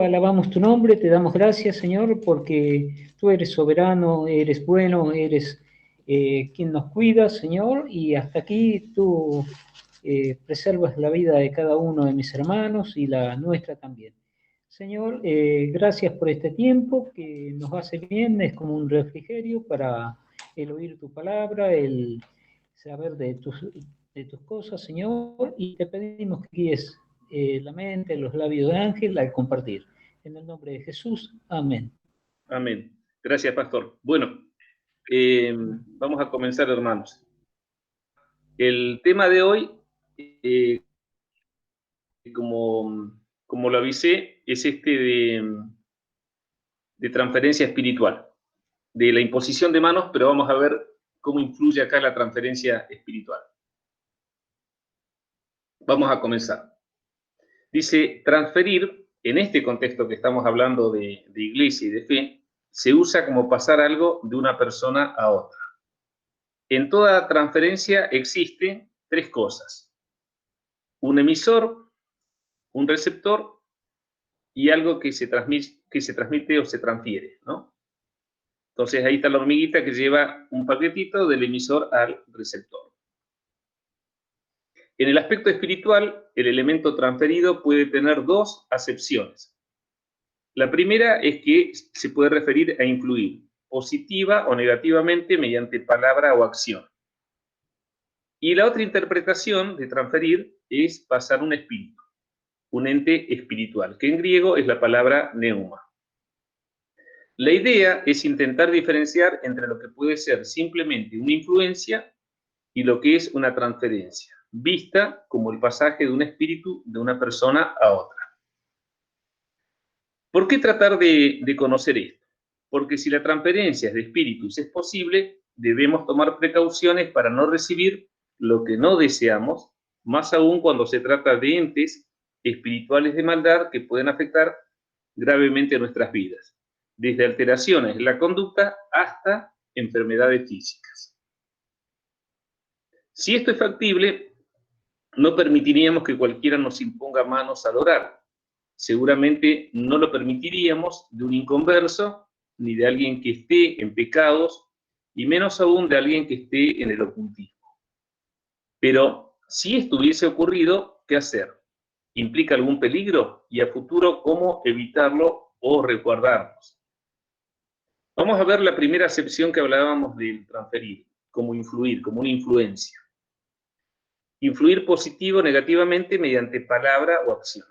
alabamos tu nombre, te damos gracias, Señor, porque tú eres soberano, eres bueno, eres quien nos cuida, Señor, y hasta aquí tú preservas la vida de cada uno de mis hermanos y la nuestra también. Señor, gracias por este tiempo que nos hace bien, es como un refrigerio para el oír tu palabra, el saber de tus cosas, Señor, y te pedimos que guíes la mente, los labios de Ángel al compartir. En el nombre de Jesús, amén. Amén. Gracias, pastor. Bueno, vamos a comenzar, hermanos. El tema de hoy, como lo avisé, es de transferencia espiritual, de la imposición de manos, pero vamos a ver cómo influye acá la transferencia espiritual. Vamos a comenzar. Dice, transferir, en este contexto que estamos hablando de iglesia y de fe, se usa como pasar algo de una persona a otra. En toda transferencia existen tres cosas: un emisor, un receptor y algo que se transmite o se transfiere, ¿no? Entonces ahí está la hormiguita que lleva un paquetito del emisor al receptor. En el aspecto espiritual, el elemento transferido puede tener dos acepciones. La primera es que se puede referir a influir, positiva o negativamente, mediante palabra o acción. Y la otra interpretación de transferir es pasar un espíritu, un ente espiritual, que en griego es la palabra neuma. La idea es intentar diferenciar entre lo que puede ser simplemente una influencia y lo que es una transferencia, vista como el pasaje de un espíritu de una persona a otra. ¿Por qué tratar de conocer esto? Porque si la transferencia de espíritus es posible, debemos tomar precauciones para no recibir lo que no deseamos, más aún cuando se trata de entes espirituales de maldad que pueden afectar gravemente nuestras vidas, desde alteraciones en la conducta hasta enfermedades físicas. Si esto es factible, no permitiríamos que cualquiera nos imponga manos al orar. Seguramente no lo permitiríamos de un inconverso, ni de alguien que esté en pecados, y menos aún de alguien que esté en el ocultismo. Pero si esto hubiese ocurrido, ¿qué hacer? ¿Implica algún peligro? Y a futuro, ¿cómo evitarlo o resguardarnos? Vamos a ver la primera acepción que hablábamos del transferir, como influir, como una influencia. Influir positivo o negativamente mediante palabra o acción.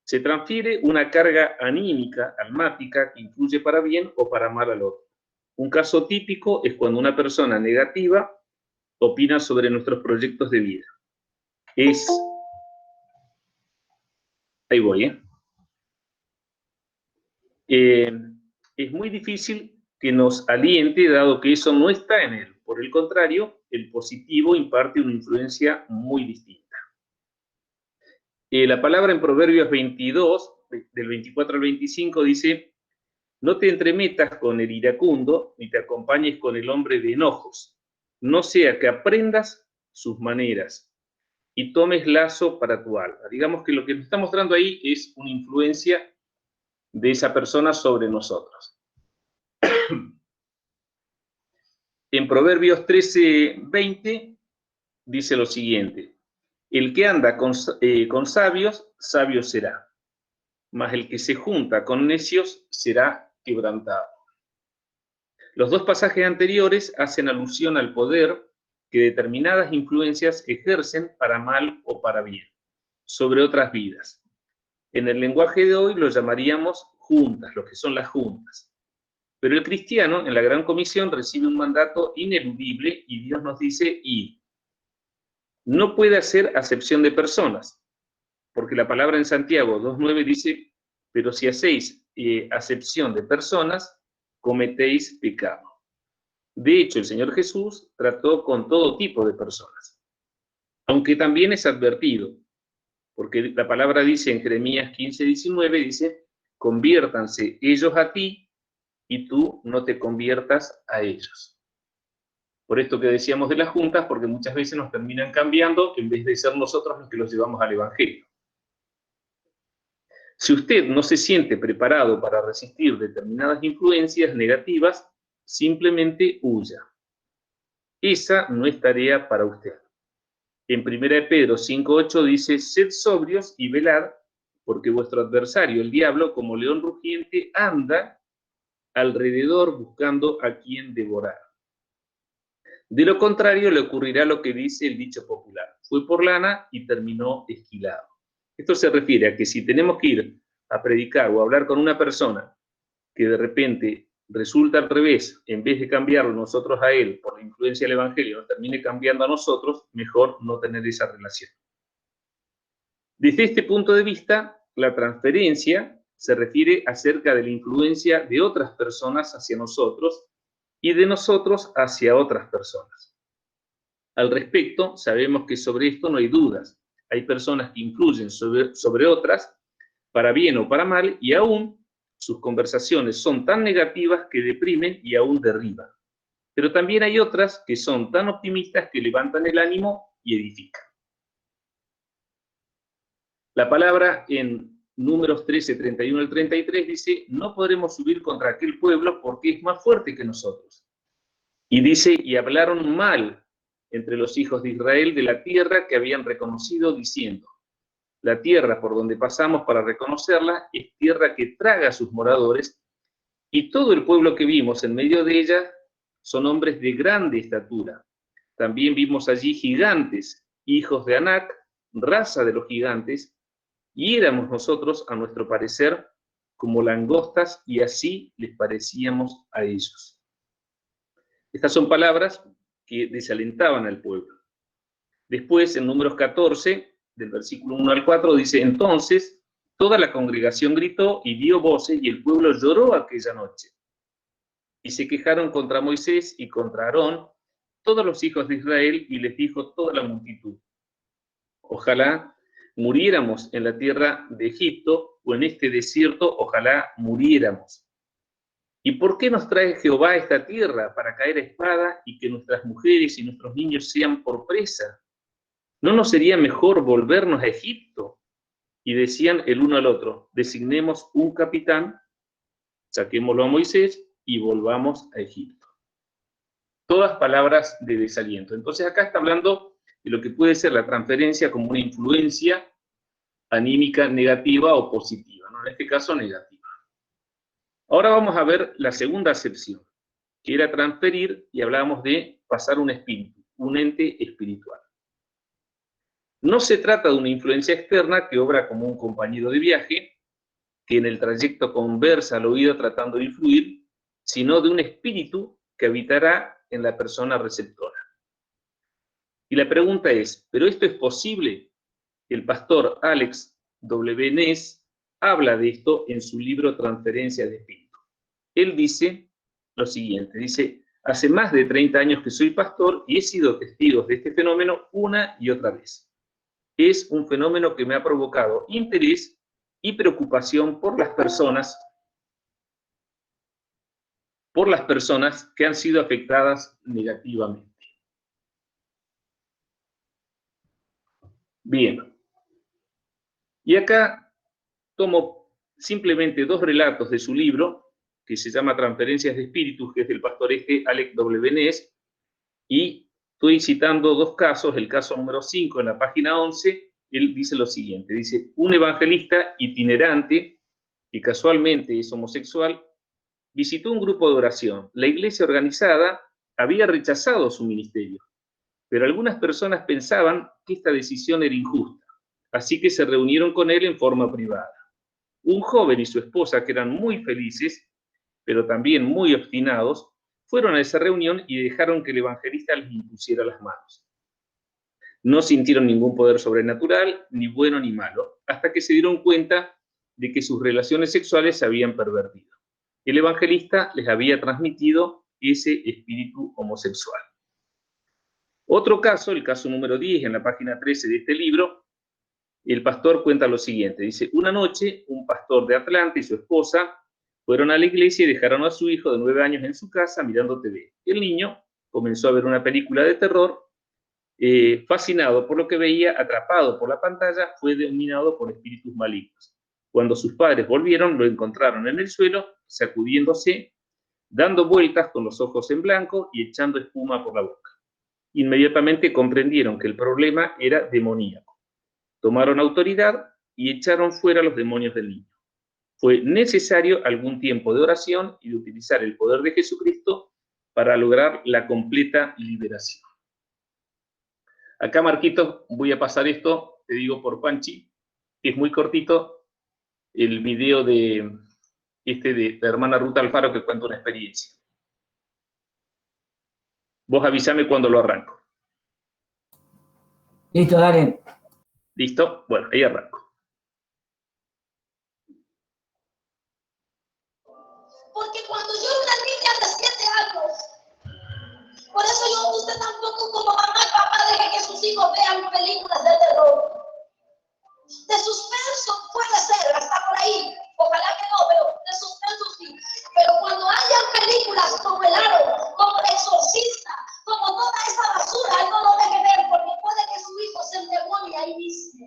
Se transfiere una carga anímica, almática, que influye para bien o para mal al otro. Un caso típico es cuando una persona negativa opina sobre nuestros proyectos de vida. Ahí voy, es muy difícil que nos aliente, dado que eso no está en él. Por el contrario, el positivo imparte una influencia muy distinta. La palabra en Proverbios 22, del 24 al 25, dice: no te entremetas con el iracundo, ni te acompañes con el hombre de enojos, no sea que aprendas sus maneras y tomes lazo para tu alma. Digamos que lo que nos está mostrando ahí es una influencia de esa persona sobre nosotros. En Proverbios 13:20 dice lo siguiente: el que anda con sabios, sabio será, mas el que se junta con necios será quebrantado. Los dos pasajes anteriores hacen alusión al poder que determinadas influencias ejercen para mal o para bien sobre otras vidas. En el lenguaje de hoy lo llamaríamos juntas, lo que son las juntas. Pero el cristiano en la Gran Comisión recibe un mandato ineludible y Dios nos dice: id. No puede hacer acepción de personas, porque la palabra en Santiago 2:9 dice: pero si hacéis acepción de personas, cometéis pecado. De hecho, el Señor Jesús trató con todo tipo de personas, aunque también es advertido, porque la palabra dice en Jeremías 15:19, dice: conviértanse ellos a ti y tú no te conviertas a ellos. Por esto que decíamos de las juntas, porque muchas veces nos terminan cambiando en vez de ser nosotros los que los llevamos al Evangelio. Si usted no se siente preparado para resistir determinadas influencias negativas, simplemente huya. Esa no es tarea para usted. En 1 Pedro 5:8 dice: sed sobrios y velad, porque vuestro adversario, el diablo, como león rugiente, anda alrededor buscando a quien devorar. De lo contrario, le ocurrirá lo que dice el dicho popular: fue por lana y terminó esquilado. Esto se refiere a que si tenemos que ir a predicar o a hablar con una persona que de repente resulta al revés, en vez de cambiarlo nosotros a él por la influencia del Evangelio, nos termine cambiando a nosotros, mejor no tener esa relación. Desde este punto de vista, la transferencia se refiere acerca de la influencia de otras personas hacia nosotros y de nosotros hacia otras personas. Al respecto, sabemos que sobre esto no hay dudas. Hay personas que influyen sobre otras, para bien o para mal, y aún sus conversaciones son tan negativas que deprimen y aún derriban. Pero también hay otras que son tan optimistas que levantan el ánimo y edifican. La palabra en Números 13, 31 al 33 dice: no podremos subir contra aquel pueblo porque es más fuerte que nosotros. Y dice: y hablaron mal entre los hijos de Israel de la tierra que habían reconocido, diciendo: la tierra por donde pasamos para reconocerla es tierra que traga a sus moradores, y todo el pueblo que vimos en medio de ella son hombres de grande estatura. También vimos allí gigantes, hijos de Anac, raza de los gigantes, y éramos nosotros, a nuestro parecer, como langostas, y así les parecíamos a ellos. Estas son palabras que desalentaban al pueblo. Después, en Números 14, del versículo 1 al 4, dice: entonces toda la congregación gritó y dio voces, y el pueblo lloró aquella noche. Y se quejaron contra Moisés y contra Aarón todos los hijos de Israel, y les dijo toda la multitud: ojalá muriéramos en la tierra de Egipto, o en este desierto, ojalá muriéramos. ¿Y por qué nos trae Jehová a esta tierra? Para caer a espada y que nuestras mujeres y nuestros niños sean por presa. ¿No nos sería mejor volvernos a Egipto? Y decían el uno al otro: designemos un capitán, saquémoslo a Moisés y volvamos a Egipto. Todas palabras de desaliento. Entonces acá está hablando de lo que puede ser la transferencia como una influencia anímica negativa o positiva, ¿no? En este caso negativa. Ahora vamos a ver la segunda acepción, que era transferir, y hablábamos de pasar un espíritu, un ente espiritual. No se trata de una influencia externa que obra como un compañero de viaje, que en el trayecto conversa al oído tratando de influir, sino de un espíritu que habitará en la persona receptora. Y la pregunta es: ¿pero esto es posible? El pastor Alex W. Ness habla de esto en su libro Transferencia de Espíritu. Él dice lo siguiente, dice: hace más de 30 años que soy pastor y he sido testigo de este fenómeno una y otra vez. Es un fenómeno que me ha provocado interés y preocupación por las personas que han sido afectadas negativamente. Bien. Y acá tomo simplemente dos relatos de su libro, que se llama Transferencias de Espíritus, que es del pastor Alex W. Ness, y estoy citando dos casos. El caso número 5, en la página 11, él dice lo siguiente, dice: un evangelista itinerante, que casualmente es homosexual, visitó un grupo de oración. La iglesia organizada había rechazado su ministerio, pero algunas personas pensaban que esta decisión era injusta, así que se reunieron con él en forma privada. Un joven y su esposa, que eran muy felices, pero también muy obstinados, fueron a esa reunión y dejaron que el evangelista les impusiera las manos. No sintieron ningún poder sobrenatural, ni bueno ni malo, hasta que se dieron cuenta de que sus relaciones sexuales se habían pervertido. El evangelista les había transmitido ese espíritu homosexual. Otro caso, el caso número 10, en la página 13 de este libro, el pastor cuenta lo siguiente, dice: una noche, un pastor de Atlanta y su esposa fueron a la iglesia y dejaron a su hijo de 9 años en su casa mirando TV. El niño comenzó a ver una película de terror, fascinado por lo que veía, atrapado por la pantalla, fue dominado por espíritus malignos. Cuando sus padres volvieron, lo encontraron en el suelo, sacudiéndose, dando vueltas con los ojos en blanco y echando espuma por la boca. Inmediatamente comprendieron que el problema era demoníaco. Tomaron autoridad y echaron fuera los demonios del niño. Fue necesario algún tiempo de oración y de utilizar el poder de Jesucristo para lograr la completa liberación. Acá, Marquito, voy a pasar esto, te digo por Panchi, que es muy cortito, el video de la hermana Ruth Alfaro que cuenta una experiencia. Vos avísame cuando lo arranco. Listo, dale. ¿Listo? Bueno, ahí arranco. Porque cuando yo era una niña de 7 años, por eso usted tampoco como mamá y papá deje que sus hijos vean películas de terror. De suspenso puede ser, hasta por ahí. Ojalá que no, pero de suspenso sí. Pero cuando hayan películas como El Aro, como El Exorcista, como toda esa basura, no lo deje ver, porque puede que su hijo se endemonie ahí mismo.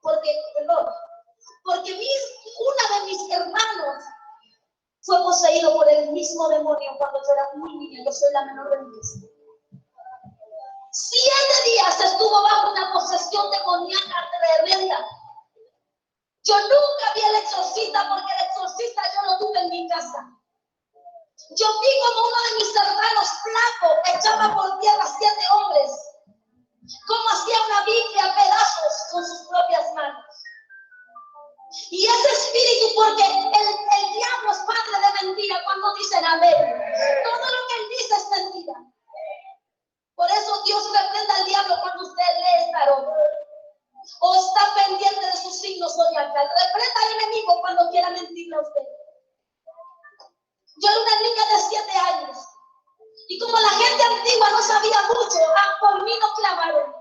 Porque una de mis hermanos fue poseído por el mismo demonio cuando yo era muy niña. Yo soy la menor de mis. 7 días estuvo bajo una posesión demoníaca tremenda. Yo nunca vi El Exorcista porque El Exorcista yo lo tuve en mi casa. Yo vi como uno de mis hermanos flaco echaba por tierra 7 hombres. Como hacía una Biblia a pedazos con sus propias manos. Y ese espíritu, porque el diablo es padre de mentira cuando dicen amén. Todo lo que él dice es mentira. Por eso Dios reprenda al diablo cuando usted lee el tarot. O está pendiente de sus signos zodiacales. Reprenda al enemigo cuando quiera mentirle a usted. Yo era una niña de 7 años. Y como la gente antigua no sabía mucho, por mí no clavaron.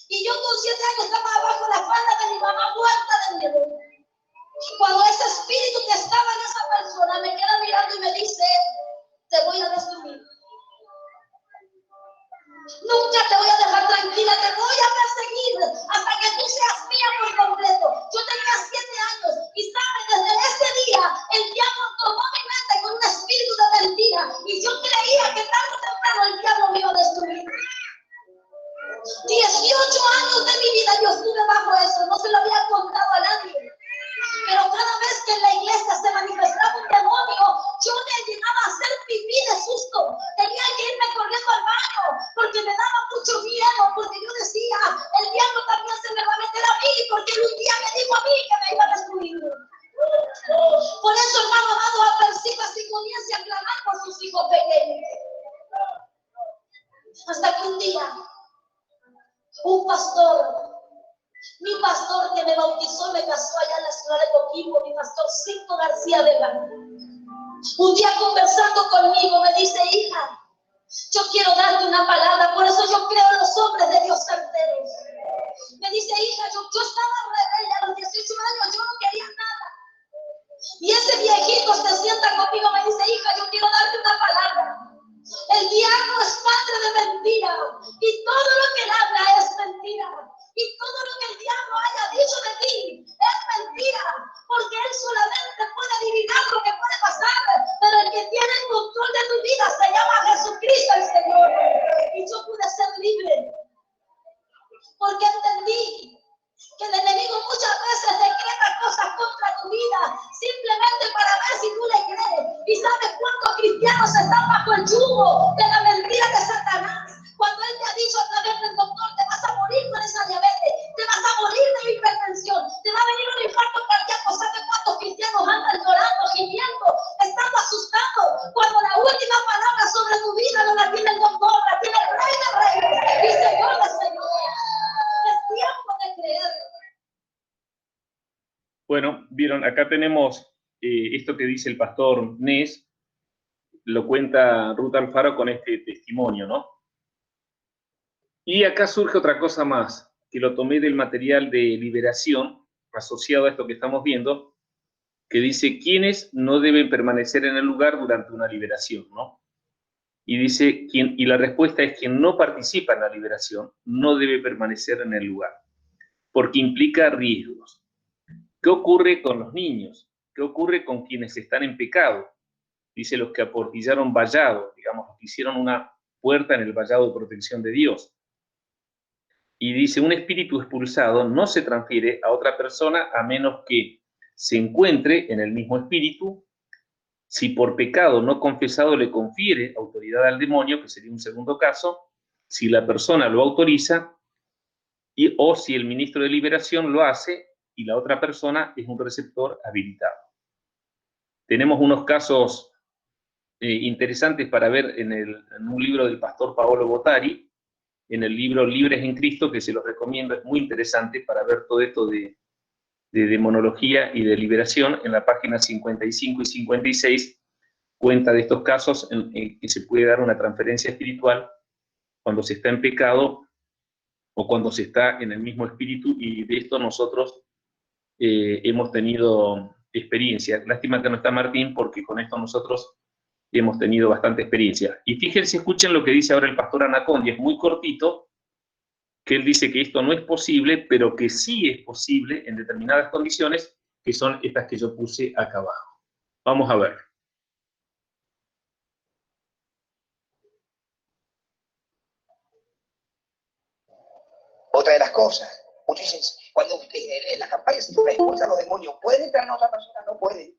Y yo con 7 años estaba abajo la falda de mi mamá muerta de miedo. Cuando ese espíritu que estaba en esa persona me queda mirando y me dice, te voy a destruir. Nunca te voy a dejar tranquila, te voy a perseguir hasta que tú seas mía por completo. Yo tenía 7 años y sabe, desde ese día el diablo tomó mi mente con un espíritu de mentira y yo creía que tarde o temprano el diablo me iba a destruir. 18 años de mi vida yo estuve bajo eso, no se lo había contado a nadie. Pero cada vez que en la iglesia se manifestaba un demonio, yo me llegaba a hacer pipí de susto. Tenía que irme corriendo al baño porque me daba mucho miedo, porque yo decía, el diablo también se me va a meter a mí, porque él un día me dijo a mí que me iba a destruir. Por eso, hermano amado, aperciba si comience a clamar por sus hijos pequeños. Hasta que un día, un pastor, mi pastor que me bautizó, me casó allá en la ciudad de Coquimbo, mi pastor Cinto García Vega. Un día conversando conmigo me dice, hija, yo quiero darte una palabra, por eso yo creo en los hombres de Dios certeros. Me dice, hija, yo estaba rebelde a los 18 años, yo no quería nada. Y ese viejito se sienta conmigo y me dice, hija, yo quiero darte una palabra. El diablo es padre de mentira y todo lo que él habla es mentira. Y todo lo que el diablo haya dicho de ti es mentira, porque él solamente puede adivinar lo que puede pasar, pero el que tiene el control de tu vida se llama Jesucristo el Señor. Y yo pude ser libre, porque entendí que el enemigo muchas veces decreta cosas contra tu vida simplemente para ver si tú le crees. ¿Y sabes cuántos cristianos están bajo el yugo de la mentira de Satanás? Cuando él te ha dicho a través del doctor, te vas a morir con esa diabetes, te vas a morir de la hipertensión, te va a venir un infarto cardíaco. ¿Sabes cuántos cristianos andan llorando, gimiendo, estando asustados? Cuando la última palabra sobre tu vida no la tiene el doctor, la tiene el Rey de Reyes y Señor de Señores. Es tiempo de creer. Bueno, vieron, acá tenemos esto que dice el pastor Nes, lo cuenta Ruth Alfaro con este testimonio, ¿no? Y acá surge otra cosa más, que lo tomé del material de liberación, asociado a esto que estamos viendo, que dice quiénes no deben permanecer en el lugar durante una liberación, ¿no? Y dice, y la respuesta es quien no participa en la liberación no debe permanecer en el lugar, porque implica riesgos. ¿Qué ocurre con los niños? ¿Qué ocurre con quienes están en pecado? Dice los que aportillaron vallado, digamos, los que hicieron una puerta en el vallado de protección de Dios. Y dice, un espíritu expulsado no se transfiere a otra persona a menos que se encuentre en el mismo espíritu. Si por pecado no confesado le confiere autoridad al demonio, que sería un segundo caso, si la persona lo autoriza, o si el ministro de liberación lo hace y la otra persona es un receptor habilitado. Tenemos unos casos interesantes para ver en un libro del pastor Paolo Bottari, en el libro Libres en Cristo, que se los recomiendo, es muy interesante para ver todo esto de demonología y de liberación. En la página 55 y 56 cuenta de estos casos en que se puede dar una transferencia espiritual cuando se está en pecado o cuando se está en el mismo espíritu, y de esto nosotros hemos tenido experiencia. Lástima que no está Martín, porque con esto nosotros hemos tenido bastante experiencia. Y fíjense, escuchen lo que dice ahora el pastor Anacondi, es muy cortito, que él dice que esto no es posible, pero que sí es posible en determinadas condiciones, que son estas que yo puse acá abajo. Vamos a ver. Otra de las cosas, muchos dicen, cuando en la campaña se expulsan los demonios, ¿pueden entrar en otra persona? No pueden.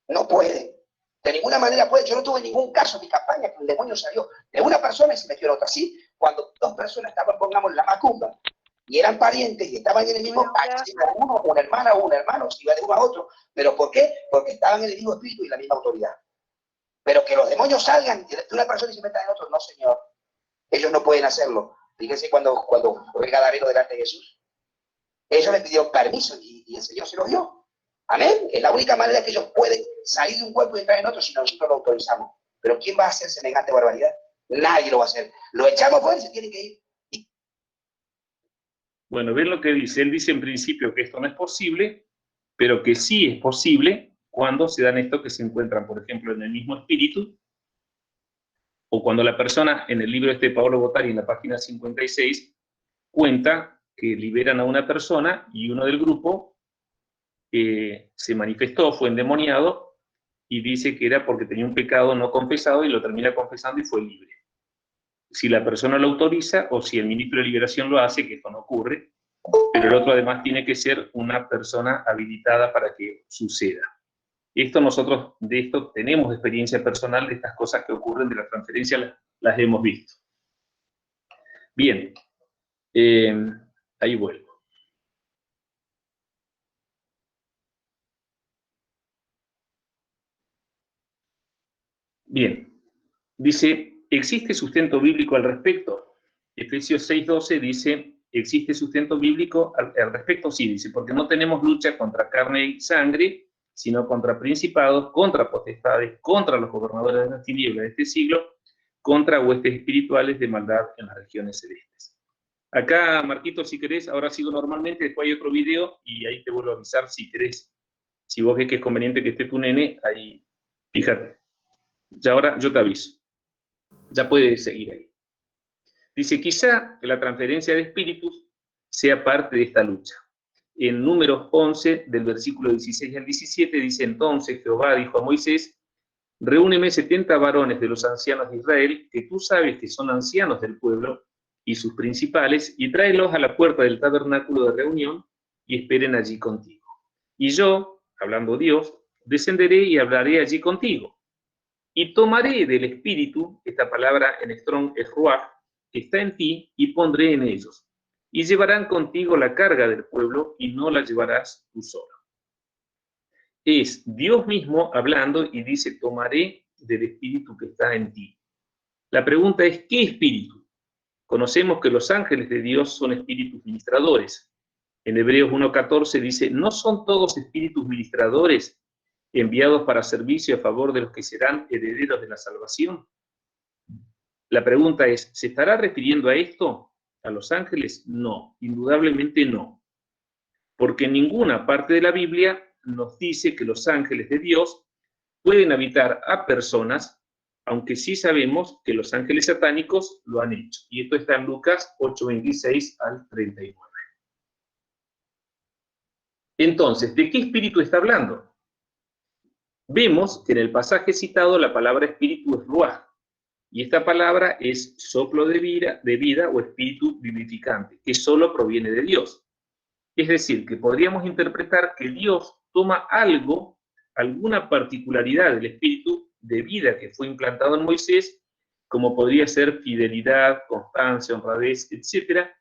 No pueden. De ninguna manera pueden. Yo no tuve ningún caso en mi campaña que un demonio salió de una persona y se metió en otra. Sí, cuando dos personas estaban, pongamos, en la macumba, y eran parientes y estaban en el mismo país, uno, una hermana o un hermano, se iba de uno a otro. ¿Pero por qué? Porque estaban en el mismo espíritu y la misma autoridad. Pero que los demonios salgan de una persona y se metan en otro, no, señor. Ellos no pueden hacerlo. Fíjense cuando fue Gadareno delante de Jesús. Ellos le pidieron permiso y el Señor se lo dio. Amén. Es la única manera que ellos pueden salir de un cuerpo y entrar en otro si nosotros lo autorizamos. Pero ¿quién va a hacer semejante barbaridad? Nadie lo va a hacer. Lo echamos fuera y se tiene que ir. Bueno, ven lo que dice. Él dice en principio que esto no es posible, pero que sí es posible cuando se dan esto que se encuentran, por ejemplo, en el mismo espíritu, o cuando la persona, en el libro de Paolo Bottari, en la página 56, cuenta que liberan a una persona y uno del grupo se manifestó, fue endemoniado, y dice que era porque tenía un pecado no confesado y lo termina confesando y fue libre. Si la persona lo autoriza o si el ministro de liberación lo hace, que esto no ocurre, pero el otro además tiene que ser una persona habilitada para que suceda. Nosotros de esto tenemos experiencia personal, de estas cosas que ocurren de la transferencia, las hemos visto. Bien, ahí vuelvo. Bien, dice, ¿existe sustento bíblico al respecto? Efesios 6:12 dice, ¿existe sustento bíblico al respecto? Sí, dice, porque no tenemos lucha contra carne y sangre, sino contra principados, contra potestades, contra los gobernadores de las tinieblas de este siglo, contra huestes espirituales de maldad en las regiones celestes. Acá, Marquito, si querés, ahora sigo normalmente, después hay otro video y ahí te vuelvo a avisar si querés. Si vos ves que es conveniente que esté tu nene, ahí, fíjate. Ya ahora yo te aviso. Ya puedes seguir ahí. Dice, quizá la transferencia de espíritus sea parte de esta lucha. En Números 11, del versículo 16 al 17, dice, entonces Jehová dijo a Moisés, reúneme 70 varones de los ancianos de Israel, que tú sabes que son ancianos del pueblo, y sus principales, y tráelos a la puerta del tabernáculo de reunión, y esperen allí contigo. Y yo, hablando Dios, descenderé y hablaré allí contigo. Y tomaré del espíritu, esta palabra en Strong es ruach, que está en ti, y pondré en ellos. Y llevarán contigo la carga del pueblo, y no la llevarás tú solo. Es Dios mismo hablando y dice, tomaré del espíritu que está en ti. La pregunta es, ¿qué espíritu? Conocemos que los ángeles de Dios son espíritus ministradores. En Hebreos 1:14 dice, ¿no son todos espíritus ministradores enviados para servicio a favor de los que serán herederos de la salvación? La pregunta es, ¿se estará refiriendo a esto? ¿A los ángeles? No, indudablemente no. Porque en ninguna parte de la Biblia nos dice que los ángeles de Dios pueden habitar a personas, aunque sí sabemos que los ángeles satánicos lo han hecho. Y esto está en Lucas 8:26 al 39. Entonces, ¿de qué espíritu está hablando? Vemos que en el pasaje citado la palabra espíritu es ruaj, y esta palabra es soplo de vida o espíritu vivificante, que solo proviene de Dios. Es decir, que podríamos interpretar que Dios toma algo, alguna particularidad del espíritu de vida que fue implantado en Moisés, como podría ser fidelidad, constancia, honradez, etcétera,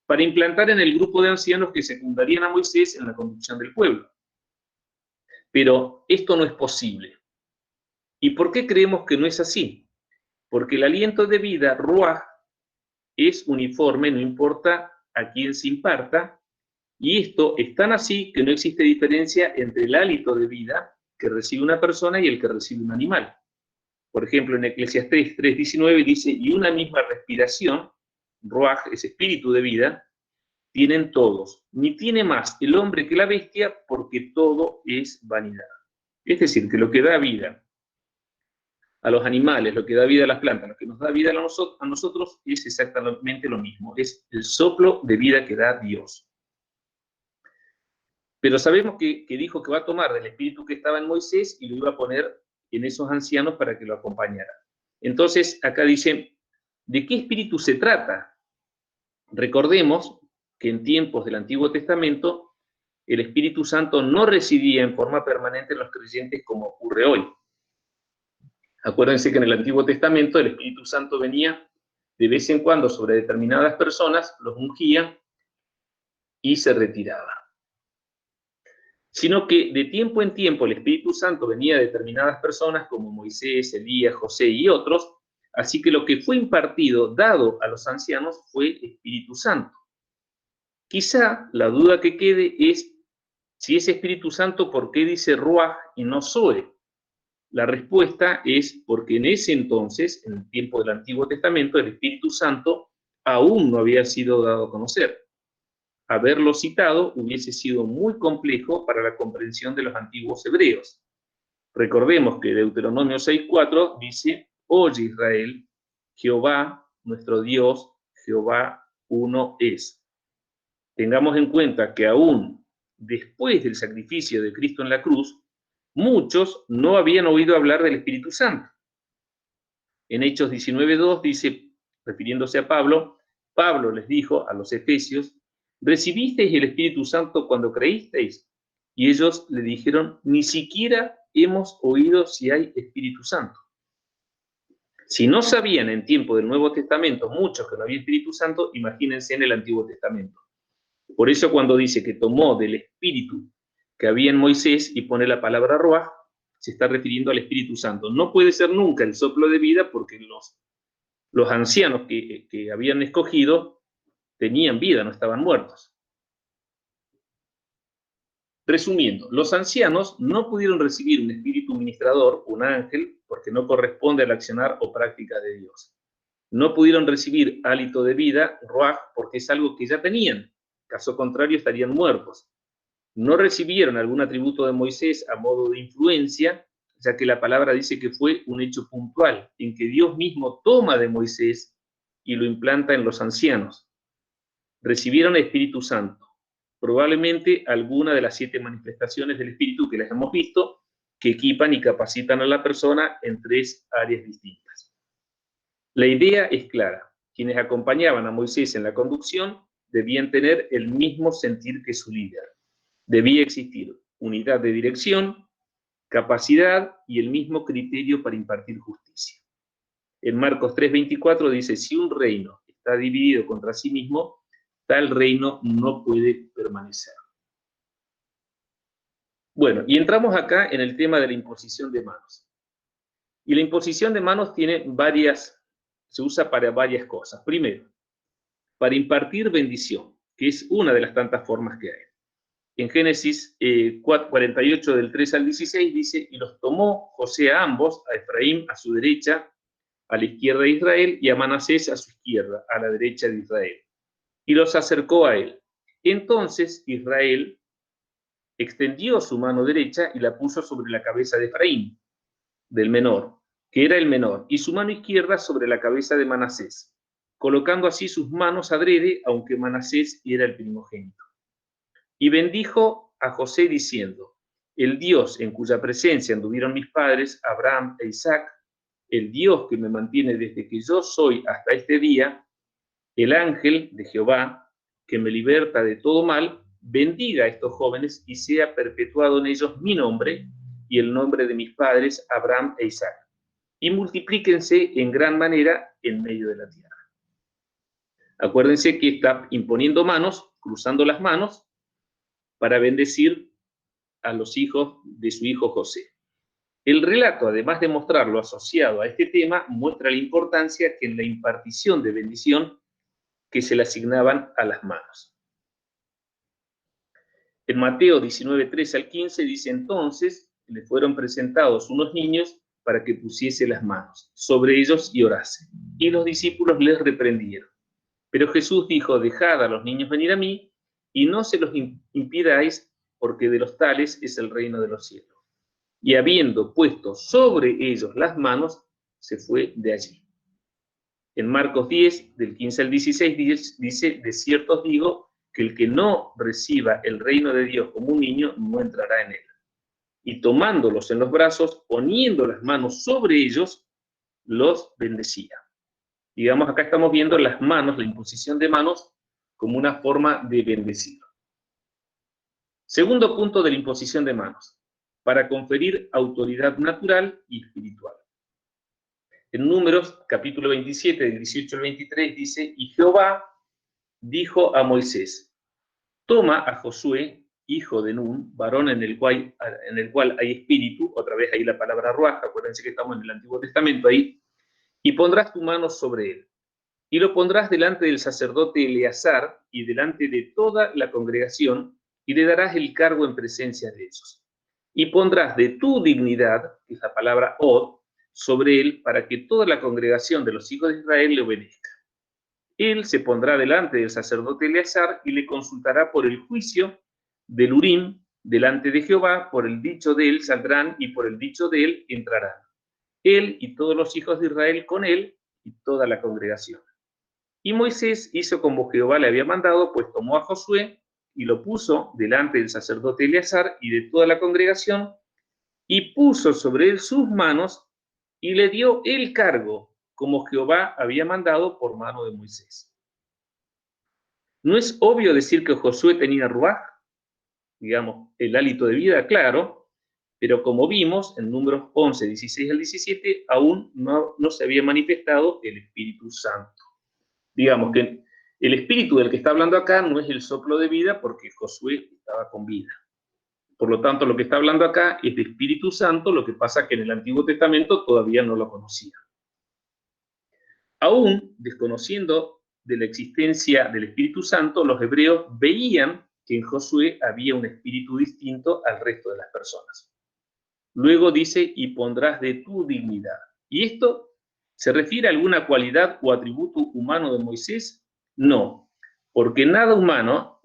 para implantar en el grupo de ancianos que secundarían a Moisés en la conducción del pueblo. Pero esto no es posible. ¿Y por qué creemos que no es así? Porque el aliento de vida, ruaj, es uniforme, no importa a quién se imparta, y esto es tan así que no existe diferencia entre el hálito de vida que recibe una persona y el que recibe un animal. Por ejemplo, en Eclesiastés 3:19 dice, y una misma respiración, ruaj es espíritu de vida, tienen todos, ni tiene más el hombre que la bestia, porque todo es vanidad. Es decir, que lo que da vida a los animales, lo que da vida a las plantas, lo que nos da vida a nosotros es exactamente lo mismo, es el soplo de vida que da Dios. Pero sabemos que dijo que va a tomar del espíritu que estaba en Moisés y lo iba a poner en esos ancianos para que lo acompañaran. Entonces, acá dice, ¿de qué espíritu se trata? Recordemos que en tiempos del Antiguo Testamento el Espíritu Santo no residía en forma permanente en los creyentes como ocurre hoy. Acuérdense que en el Antiguo Testamento el Espíritu Santo venía de vez en cuando sobre determinadas personas, los ungía y se retiraba. Sino que de tiempo en tiempo el Espíritu Santo venía de determinadas personas como Moisés, Elías, José y otros, así que lo que fue impartido, dado a los ancianos, fue Espíritu Santo. Quizá la duda que quede es, si es Espíritu Santo, ¿por qué dice ruaj y no zoe? La respuesta es porque en ese entonces, en el tiempo del Antiguo Testamento, el Espíritu Santo aún no había sido dado a conocer. Haberlo citado hubiese sido muy complejo para la comprensión de los antiguos hebreos. Recordemos que Deuteronomio 6:4 dice, oye Israel, Jehová, nuestro Dios, Jehová uno es. Tengamos en cuenta que aún después del sacrificio de Cristo en la cruz, muchos no habían oído hablar del Espíritu Santo. En Hechos 19:2 dice, refiriéndose a Pablo, Pablo les dijo a los efesios, ¿recibisteis el Espíritu Santo cuando creísteis? Y ellos le dijeron, ni siquiera hemos oído si hay Espíritu Santo. Si no sabían en tiempo del Nuevo Testamento muchos que no había Espíritu Santo, imagínense en el Antiguo Testamento. Por eso cuando dice que tomó del Espíritu que había en Moisés y pone la palabra ruaj, se está refiriendo al Espíritu Santo. No puede ser nunca el soplo de vida porque los ancianos que habían escogido tenían vida, no estaban muertos. Resumiendo, los ancianos no pudieron recibir un espíritu ministrador, un ángel, porque no corresponde al accionar o práctica de Dios. No pudieron recibir hálito de vida, ruaj, porque es algo que ya tenían. Caso contrario, estarían muertos. No recibieron algún atributo de Moisés a modo de influencia, ya que la palabra dice que fue un hecho puntual, en que Dios mismo toma de Moisés y lo implanta en los ancianos. Recibieron el Espíritu Santo, probablemente alguna de las 7 manifestaciones del Espíritu que las hemos visto, que equipan y capacitan a la persona en 3 áreas distintas. La idea es clara. Quienes acompañaban a Moisés en la conducción debían tener el mismo sentir que su líder. Debía existir unidad de dirección, capacidad y el mismo criterio para impartir justicia. En Marcos 3:24 dice, si un reino está dividido contra sí mismo, tal reino no puede permanecer. Bueno, y entramos acá en el tema de la imposición de manos. Y la imposición de manos se usa para varias cosas. Primero, para impartir bendición, que es una de las tantas formas que hay. En Génesis 48 del 3 al 16 dice, y los tomó José a ambos, a Efraín a su derecha, a la izquierda de Israel, y a Manasés a su izquierda, a la derecha de Israel. Y los acercó a él. Entonces Israel extendió su mano derecha y la puso sobre la cabeza de Efraín, del menor, que era el menor, y su mano izquierda sobre la cabeza de Manasés, colocando así sus manos adrede, aunque Manasés era el primogénito. Y bendijo a José diciendo: el Dios en cuya presencia anduvieron mis padres, Abraham e Isaac, el Dios que me mantiene desde que yo soy hasta este día, el ángel de Jehová, que me liberta de todo mal, bendiga a estos jóvenes y sea perpetuado en ellos mi nombre y el nombre de mis padres, Abraham e Isaac, y multiplíquense en gran manera en medio de la tierra. Acuérdense que está imponiendo manos, cruzando las manos, para bendecir a los hijos de su hijo José. El relato, además de mostrarlo asociado a este tema, muestra la importancia que en la impartición de bendición que se le asignaban a las manos. En Mateo 19, 13 al 15 dice: entonces le fueron presentados unos niños para que pusiese las manos sobre ellos y orase. Y los discípulos les reprendieron. Pero Jesús dijo: dejad a los niños venir a mí y no se los impidáis, porque de los tales es el reino de los cielos. Y habiendo puesto sobre ellos las manos, se fue de allí. En Marcos 10, del 15 al 16, dice: de cierto os digo que el que no reciba el reino de Dios como un niño, no entrará en él. Y tomándolos en los brazos, poniendo las manos sobre ellos, los bendecía. Digamos, acá estamos viendo las manos, la imposición de manos, como una forma de bendecir. Segundo punto de la imposición de manos: para conferir autoridad natural y espiritual. En Números, capítulo 27, del 18 al 23, dice: y Jehová dijo a Moisés: toma a Josué, hijo de Nun, varón en el cual hay espíritu, otra vez ahí la palabra ruaj, acuérdense que estamos en el Antiguo Testamento ahí, y pondrás tu mano sobre él, y lo pondrás delante del sacerdote Eleazar y delante de toda la congregación, y le darás el cargo en presencia de ellos. Y pondrás de tu dignidad, que es la palabra od, sobre él, para que toda la congregación de los hijos de Israel le obedezca. Él se pondrá delante del sacerdote Eleazar y le consultará por el juicio del Urim delante de Jehová, por el dicho de él saldrán y por el dicho de él entrarán. Él y todos los hijos de Israel con él y toda la congregación. Y Moisés hizo como Jehová le había mandado, pues tomó a Josué y lo puso delante del sacerdote Eleazar y de toda la congregación, y puso sobre él sus manos y le dio el cargo, como Jehová había mandado por mano de Moisés. No es obvio decir que Josué tenía ruaj, digamos, el hálito de vida, claro, pero como vimos en Números 11, 16 al 17, aún no se había manifestado el Espíritu Santo. Digamos que el espíritu del que está hablando acá no es el soplo de vida, porque Josué estaba con vida. Por lo tanto, lo que está hablando acá es de Espíritu Santo, lo que pasa que en el Antiguo Testamento todavía no lo conocía. Aún desconociendo de la existencia del Espíritu Santo, los hebreos veían que en Josué había un espíritu distinto al resto de las personas. Luego dice: y pondrás de tu dignidad. ¿Y esto se refiere a alguna cualidad o atributo humano de Moisés? No, porque nada humano,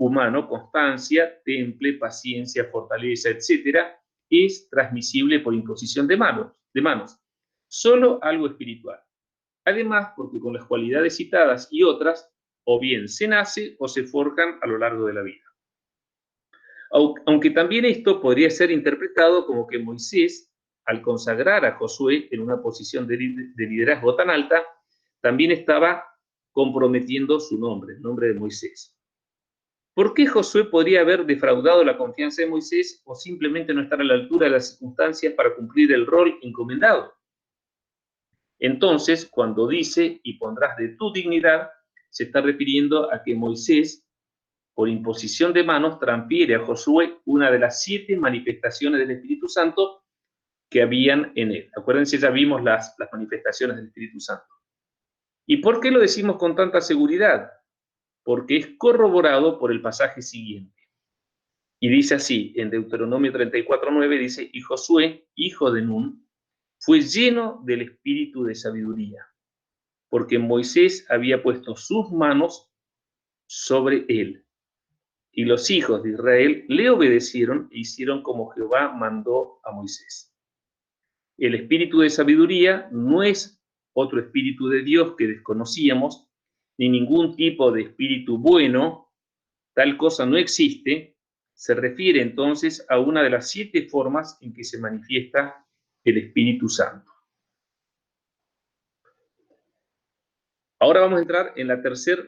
constancia, temple, paciencia, fortaleza, etcétera, es transmisible por imposición de manos. Solo algo espiritual. Además, porque con las cualidades citadas y otras, o bien se nace o se forjan a lo largo de la vida. Aunque también esto podría ser interpretado como que Moisés, al consagrar a Josué en una posición de liderazgo tan alta, también estaba comprometiendo su nombre, el nombre de Moisés. ¿Por qué Josué podría haber defraudado la confianza de Moisés o simplemente no estar a la altura de las circunstancias para cumplir el rol encomendado? Entonces, cuando dice: y pondrás de tu dignidad, se está refiriendo a que Moisés, por imposición de manos, transfiere a Josué una de las 7 manifestaciones del Espíritu Santo que habían en él. Acuérdense, ya vimos las manifestaciones del Espíritu Santo. ¿Y por qué lo decimos con tanta seguridad? Porque es corroborado por el pasaje siguiente. Y dice así, en Deuteronomio 34:9, dice: y Josué, hijo de Nun, fue lleno del espíritu de sabiduría, porque Moisés había puesto sus manos sobre él. Y los hijos de Israel le obedecieron e hicieron como Jehová mandó a Moisés. El espíritu de sabiduría no es otro espíritu de Dios que desconocíamos, ni ningún tipo de espíritu bueno. Tal cosa no existe, se refiere entonces a una de las 7 formas en que se manifiesta el Espíritu Santo. Ahora vamos a entrar en la tercera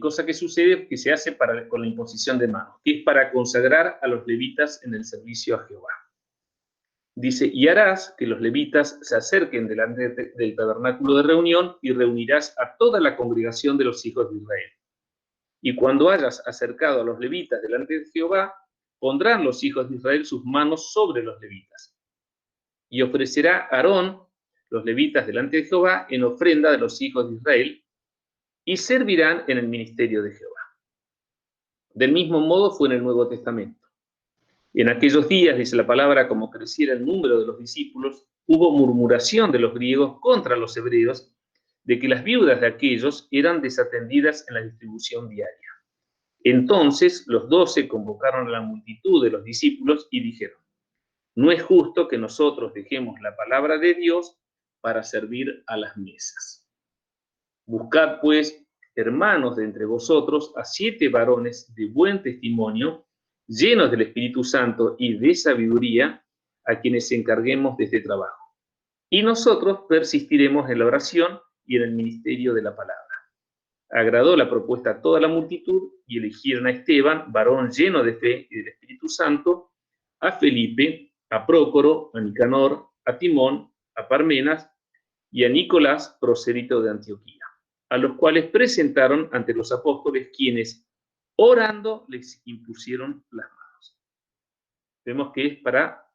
cosa que sucede, que se hace con la imposición de manos, que es para consagrar a los levitas en el servicio a Jehová. Dice, y harás que los levitas se acerquen delante del tabernáculo de reunión y reunirás a toda la congregación de los hijos de Israel. Y cuando hayas acercado a los levitas delante de Jehová, pondrán los hijos de Israel sus manos sobre los levitas. Y ofrecerá Aarón los levitas delante de Jehová en ofrenda de los hijos de Israel, y servirán en el ministerio de Jehová. Del mismo modo fue en el Nuevo Testamento. En aquellos días, dice la palabra, como creciera el número de los discípulos, hubo murmuración de los griegos contra los hebreos, de que las viudas de aquellos eran desatendidas en la distribución diaria. Entonces los 12 convocaron a la multitud de los discípulos y dijeron, no es justo que nosotros dejemos la palabra de Dios para servir a las mesas. Buscad, pues, hermanos de entre vosotros, a 7 varones de buen testimonio, llenos del Espíritu Santo y de sabiduría, a quienes encarguemos de este trabajo. Y nosotros persistiremos en la oración y en el ministerio de la palabra. Agradó la propuesta a toda la multitud y eligieron a Esteban, varón lleno de fe y del Espíritu Santo, a Felipe, a Prócoro, a Nicanor, a Timón, a Parmenas y a Nicolás, prosélito de Antioquía, a los cuales presentaron ante los apóstoles, quienes, orando, les impusieron las manos. Vemos que es para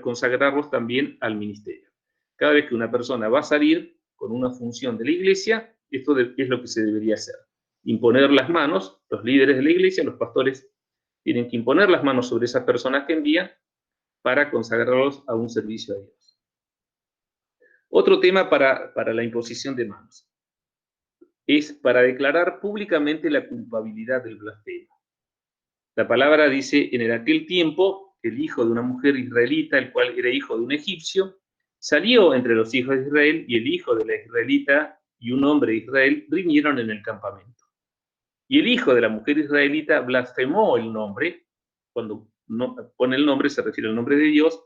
consagrarlos también al ministerio. Cada vez que una persona va a salir con una función de la iglesia, esto es lo que se debería hacer. Imponer las manos, los líderes de la iglesia, los pastores, tienen que imponer las manos sobre esas personas que envían para consagrarlos a un servicio a Dios. Otro tema para la imposición de manos es para declarar públicamente la culpabilidad del blasfemo. La palabra dice, en aquel tiempo, el hijo de una mujer israelita, el cual era hijo de un egipcio, salió entre los hijos de Israel, y el hijo de la israelita y un hombre de Israel riñeron en el campamento. Y el hijo de la mujer israelita blasfemó el nombre, cuando no pone el nombre se refiere al nombre de Dios,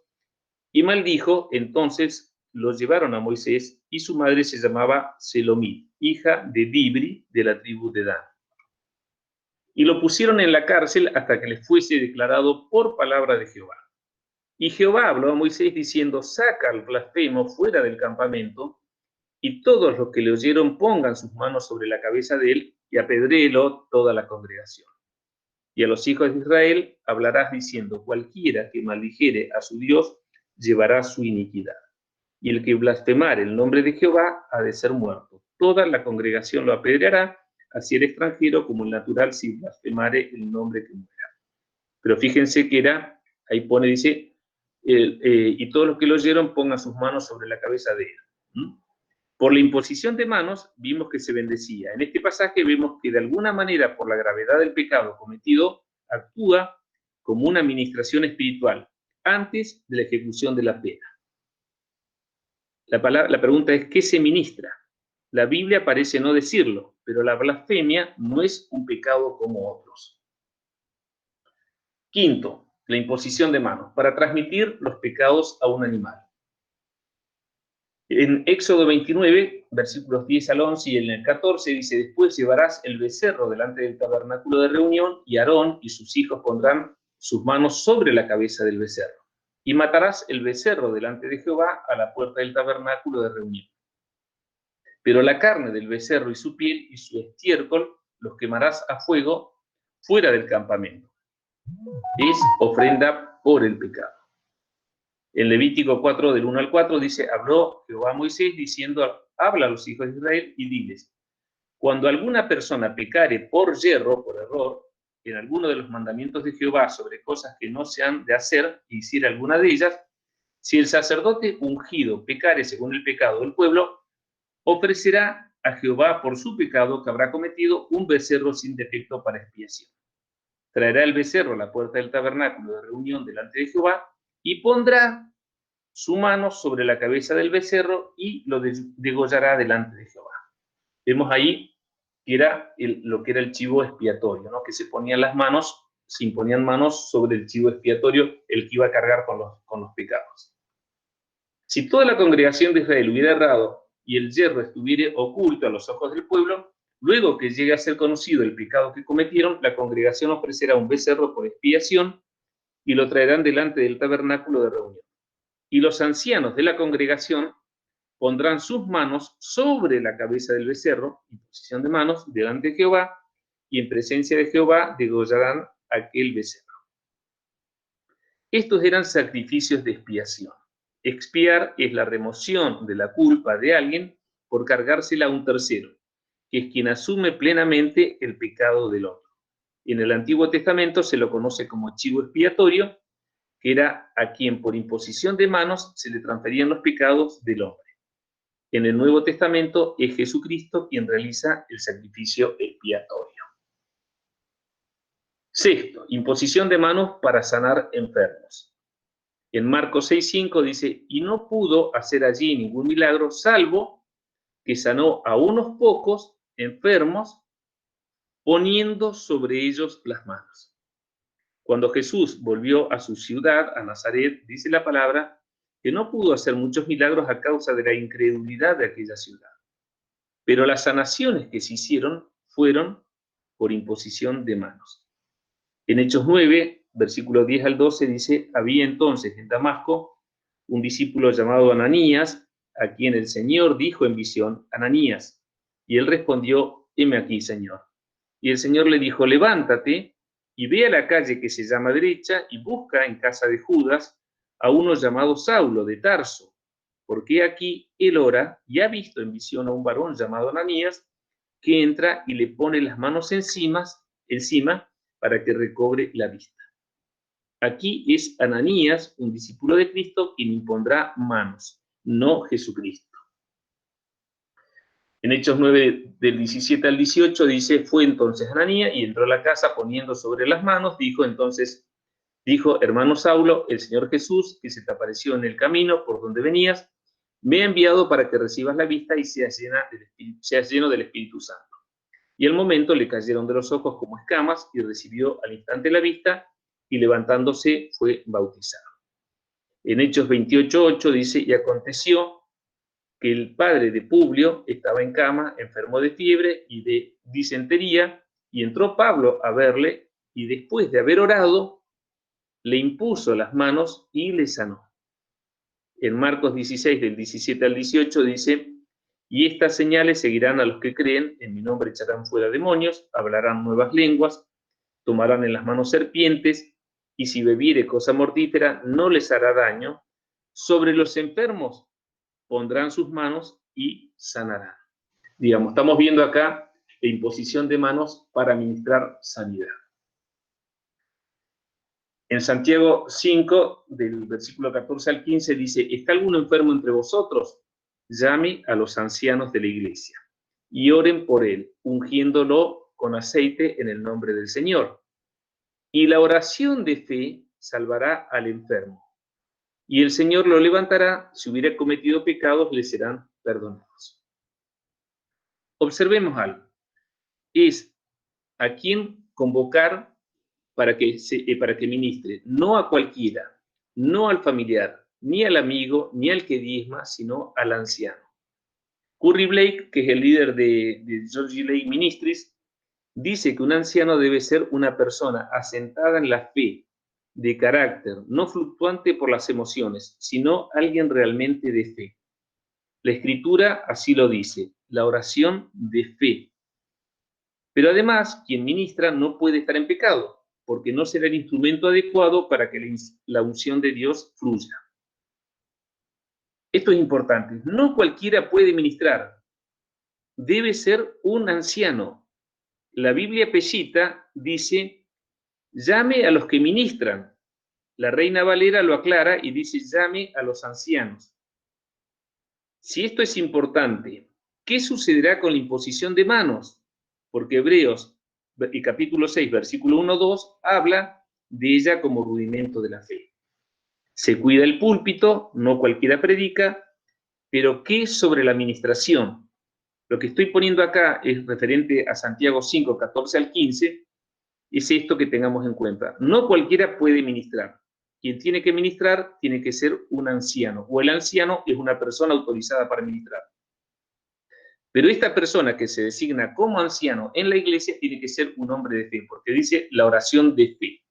y maldijo. Entonces los llevaron a Moisés, y su madre se llamaba Selomit, hija de Dibri, de la tribu de Dan. Y lo pusieron en la cárcel hasta que les fuese declarado por palabra de Jehová. Y Jehová habló a Moisés diciendo, saca al blasfemo fuera del campamento, y todos los que le oyeron pongan sus manos sobre la cabeza de él, y apedréelo toda la congregación. Y a los hijos de Israel hablarás diciendo, cualquiera que maldijere a su Dios llevará su iniquidad. Y el que blasfemare el nombre de Jehová ha de ser muerto. Toda la congregación lo apedreará, así el extranjero como el natural, si blasfemare el nombre que muera. Pero fíjense que era, ahí pone, dice, y todos los que lo oyeron pongan sus manos sobre la cabeza de él. Por la imposición de manos vimos que se bendecía. En este pasaje vemos que de alguna manera, por la gravedad del pecado cometido, actúa como una administración espiritual antes de la ejecución de la pena. La pregunta es, ¿qué se ministra? La Biblia parece no decirlo, pero la blasfemia no es un pecado como otros. Quinto, la imposición de manos, para transmitir los pecados a un animal. En Éxodo 29, versículos 10 al 11 y en el 14 dice, después llevarás el becerro delante del tabernáculo de reunión, y Aarón y sus hijos pondrán sus manos sobre la cabeza del becerro. Y matarás el becerro delante de Jehová a la puerta del tabernáculo de reunión. Pero la carne del becerro y su piel y su estiércol los quemarás a fuego fuera del campamento. Es ofrenda por el pecado. En Levítico 4, del 1 al 4, dice, habló Jehová a Moisés diciendo, habla a los hijos de Israel y diles, cuando alguna persona pecare por yerro, por error, en alguno de los mandamientos de Jehová sobre cosas que no se han de hacer, e hiciera alguna de ellas, si el sacerdote ungido pecare según el pecado del pueblo, ofrecerá a Jehová por su pecado que habrá cometido un becerro sin defecto para expiación. Traerá el becerro a la puerta del tabernáculo de reunión delante de Jehová y pondrá su mano sobre la cabeza del becerro y lo degollará delante de Jehová. Vemos ahí que era lo que era el chivo expiatorio, ¿no? Que se ponían las manos se imponían manos sobre el chivo expiatorio, el que iba a cargar con los pecados. Si toda la congregación de Israel hubiera errado y el yerro estuviera oculto a los ojos del pueblo, luego que llegue a ser conocido el pecado que cometieron, la congregación ofrecerá un becerro por expiación y lo traerán delante del tabernáculo de reunión. Y los ancianos de la congregación pondrán sus manos sobre la cabeza del becerro, en posición de manos, delante de Jehová, y en presencia de Jehová degollarán aquel becerro. Estos eran sacrificios de expiación. Expiar es la remoción de la culpa de alguien por cargársela a un tercero, que es quien asume plenamente el pecado del otro. En el Antiguo Testamento se lo conoce como chivo expiatorio, que era a quien por imposición de manos se le transferían los pecados del hombre. En el Nuevo Testamento es Jesucristo quien realiza el sacrificio expiatorio. Sexto, imposición de manos para sanar enfermos. En Marcos 6:5 dice, y no pudo hacer allí ningún milagro, salvo que sanó a unos pocos enfermos, poniendo sobre ellos las manos. Cuando Jesús volvió a su ciudad, a Nazaret, dice la palabra, que no pudo hacer muchos milagros a causa de la incredulidad de aquella ciudad. Pero las sanaciones que se hicieron fueron por imposición de manos. En Hechos 9, versículos 10 al 12, dice, había entonces en Damasco un discípulo llamado Ananías, a quien el Señor dijo en visión, Ananías, y él respondió, heme aquí, Señor. Y el Señor le dijo, levántate y ve a la calle que se llama derecha y busca en casa de Judas a uno llamado Saulo de Tarso, porque aquí él ora y ha visto en visión a un varón llamado Ananías que entra y le pone las manos encima para que recobre la vista. Aquí es Ananías, un discípulo de Cristo, quien impondrá manos, no Jesucristo. En Hechos 9, del 17 al 18, dice, fue entonces Ananías y entró a la casa poniendo sobre las manos, dijo, hermano Saulo, el Señor Jesús, que se te apareció en el camino por donde venías, me ha enviado para que recibas la vista y seas lleno del Espíritu Santo. Y al momento le cayeron de los ojos como escamas y recibió al instante la vista y levantándose fue bautizado. En Hechos 28:8 dice, y aconteció que el padre de Publio estaba en cama, enfermo de fiebre y de disentería, y entró Pablo a verle, y después de haber orado, le impuso las manos y le sanó. En Marcos 16, del 17 al 18, dice, y estas señales seguirán a los que creen, en mi nombre echarán fuera demonios, hablarán nuevas lenguas, tomarán en las manos serpientes, y si bebiere cosa mortífera, no les hará daño. Sobre los enfermos pondrán sus manos y sanarán. Digamos, estamos viendo acá la imposición de manos para ministrar sanidad. En Santiago 5, del versículo 14 al 15, dice, ¿está alguno enfermo entre vosotros? Llame a los ancianos de la iglesia y oren por él, ungiéndolo con aceite en el nombre del Señor. Y la oración de fe salvará al enfermo. Y el Señor lo levantará, si hubiera cometido pecados, le serán perdonados. Observemos algo. Es a quién convocar para que ministre, no a cualquiera, no al familiar, ni al amigo, ni al que diezma, sino al anciano. Curry Blake, que es el líder de George Lake Ministries, dice que un anciano debe ser una persona asentada en la fe, de carácter, no fluctuante por las emociones, sino alguien realmente de fe. La Escritura así lo dice, la oración de fe. Pero además, quien ministra no puede estar en pecado, porque no será el instrumento adecuado para que la unción de Dios fluya. Esto es importante. No cualquiera puede ministrar. Debe ser un anciano. La Biblia Peshitta dice, llame a los que ministran. La Reina Valera lo aclara y dice, llame a los ancianos. Si esto es importante, ¿qué sucederá con la imposición de manos? Porque Hebreos, capítulo 6, versículo 1-2, habla de ella como rudimento de la fe. Se cuida el púlpito, no cualquiera predica, pero ¿qué sobre la administración? Lo que estoy poniendo acá es referente a Santiago 5, 14 al 15, es esto que tengamos en cuenta. No cualquiera puede ministrar. Quien tiene que ministrar tiene que ser un anciano, o el anciano es una persona autorizada para ministrar. Pero esta persona que se designa como anciano en la iglesia tiene que ser un hombre de fe, porque dice la oración de fe.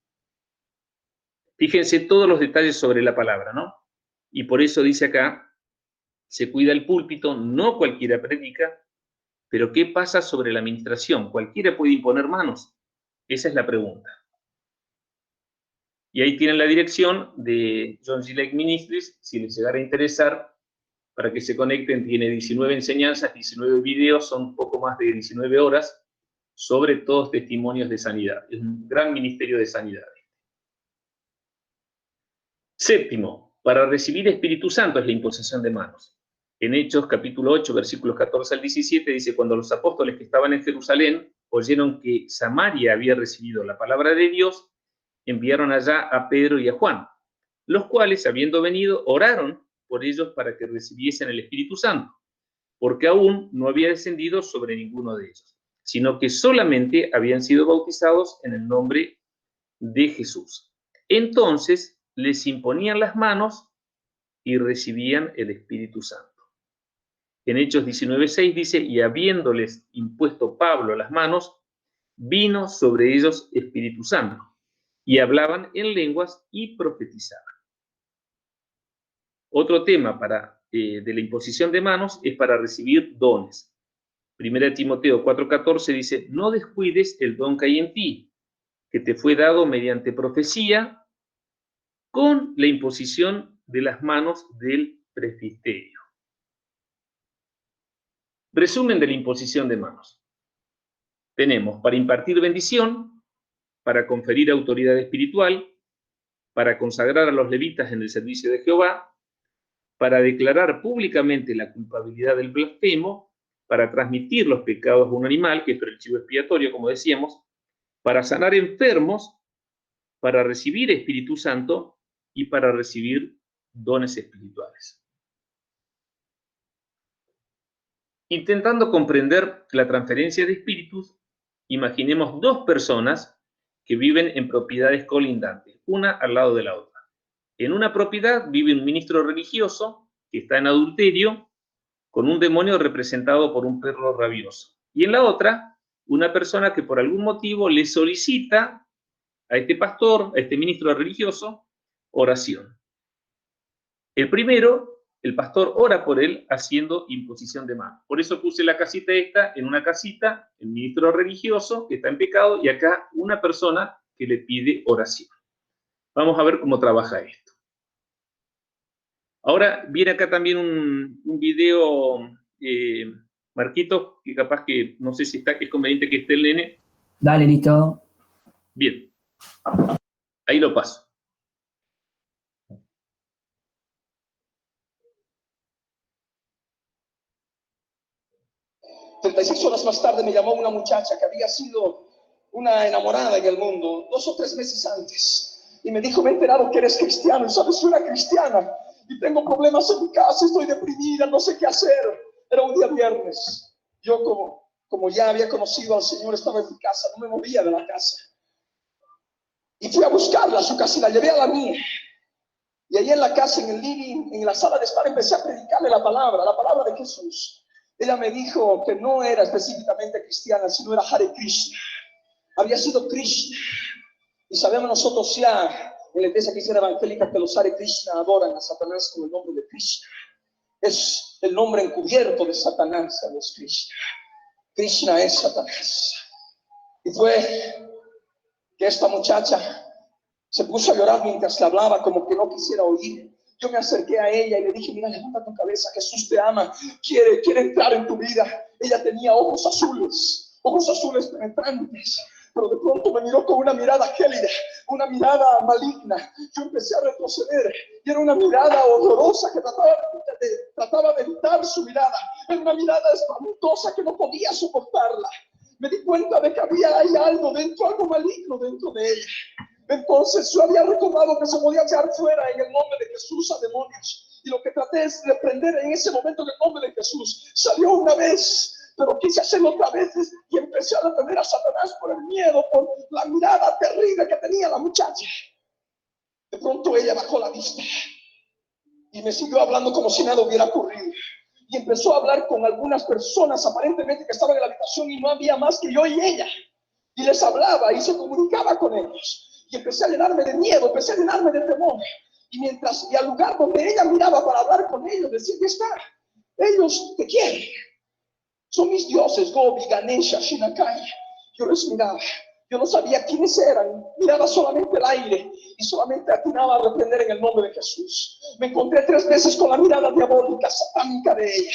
Fíjense todos los detalles sobre la palabra, ¿no? Y por eso dice acá, se cuida el púlpito, no cualquiera predica, pero ¿qué pasa sobre la administración? ¿Cualquiera puede imponer manos? Esa es la pregunta. Y ahí tienen la dirección de John G. Lake Ministries, si les llegara a interesar, para que se conecten. Tiene 19 enseñanzas, 19 videos, son un poco más de 19 horas, sobre todos testimonios de sanidad. Es un gran ministerio de sanidad. Séptimo, para recibir Espíritu Santo es la imposición de manos. En Hechos capítulo 8, versículos 14 al 17, dice, cuando los apóstoles que estaban en Jerusalén oyeron que Samaria había recibido la palabra de Dios, enviaron allá a Pedro y a Juan, los cuales, habiendo venido, oraron por ellos para que recibiesen el Espíritu Santo, porque aún no había descendido sobre ninguno de ellos, sino que solamente habían sido bautizados en el nombre de Jesús. Entonces les imponían las manos y recibían el Espíritu Santo. En Hechos 19:6 dice, y habiéndoles impuesto Pablo las manos, vino sobre ellos Espíritu Santo, y hablaban en lenguas y profetizaban. Otro tema de la imposición de manos es para recibir dones. 1 Timoteo 4:14 dice, no descuides el don que hay en ti, que te fue dado mediante profecía, con la imposición de las manos del presbiterio. Resumen de la imposición de manos. Tenemos para impartir bendición, para conferir autoridad espiritual, para consagrar a los levitas en el servicio de Jehová, para declarar públicamente la culpabilidad del blasfemo, para transmitir los pecados a un animal, que es el chivo expiatorio, como decíamos, para sanar enfermos, para recibir Espíritu Santo y para recibir dones espirituales. Intentando comprender la transferencia de espíritus, imaginemos dos personas que viven en propiedades colindantes, una al lado de la otra. En una propiedad vive un ministro religioso que está en adulterio con un demonio representado por un perro rabioso. Y en la otra, una persona que por algún motivo le solicita a este pastor, a este ministro religioso, oración. El primero, el pastor ora por él haciendo imposición de manos. Por eso puse la casita esta, en una casita, el ministro religioso que está en pecado, y acá una persona que le pide oración. Vamos a ver cómo trabaja esto. Ahora viene acá también un video, Marquito, que capaz que no sé si es conveniente que esté el nene. Dale, listo. Bien. Ahí lo paso. Seis horas más tarde me llamó una muchacha que había sido una enamorada en el mundo 2 o 3 meses antes y me dijo, me he enterado que eres cristiano y sabes, soy una cristiana y tengo problemas en mi casa, estoy deprimida, no sé qué hacer. Era un día viernes. Yo como ya había conocido al Señor, estaba en mi casa, no me movía de la casa y fui a buscarla a su casa y la llevé a la mía. Y allí en la casa, en el living, en la sala de estar, empecé a predicarle la palabra de Jesús. Ella me dijo que no era específicamente cristiana, sino era Hare Krishna. Había sido Krishna. Y sabemos nosotros ya, en la iglesia cristiana evangélica, que los Hare Krishna adoran a Satanás con el nombre de Krishna. Es el nombre encubierto de Satanás, a los Krishna. Krishna es Satanás. Y fue que esta muchacha se puso a llorar mientras le hablaba, como que no quisiera oír. Yo me acerqué a ella y le dije, mira, levanta tu cabeza, Jesús te ama, quiere entrar en tu vida. Ella tenía ojos azules penetrantes, pero de pronto me miró con una mirada gélida, una mirada maligna. Yo empecé a retroceder y era una mirada horrorosa que trataba de evitar su mirada. Era una mirada espantosa que no podía soportarla. Me di cuenta de que había ahí algo maligno dentro de ella. Entonces yo había recordado que se podía echar fuera en el nombre de Jesús a demonios. Y lo que traté es reprender en ese momento en el nombre de Jesús. Salió una vez, pero quise hacerlo otra vez y empecé a retener a Satanás por el miedo, por la mirada terrible que tenía la muchacha. De pronto ella bajó la vista y me siguió hablando como si nada hubiera ocurrido. Y empezó a hablar con algunas personas aparentemente que estaban en la habitación y no había más que yo y ella. Y les hablaba y se comunicaba con ellos. Y empecé a llenarme de miedo, empecé a llenarme de temor. Y al lugar donde ella miraba para hablar con ellos, decía, ¿qué está? Ellos te quieren. Son mis dioses, Gobi, Ganesha, Shinakai. Yo les miraba. Yo no sabía quiénes eran. Miraba solamente el aire y solamente atinaba a reprender en el nombre de Jesús. Me encontré 3 veces con la mirada diabólica, satánica de ella.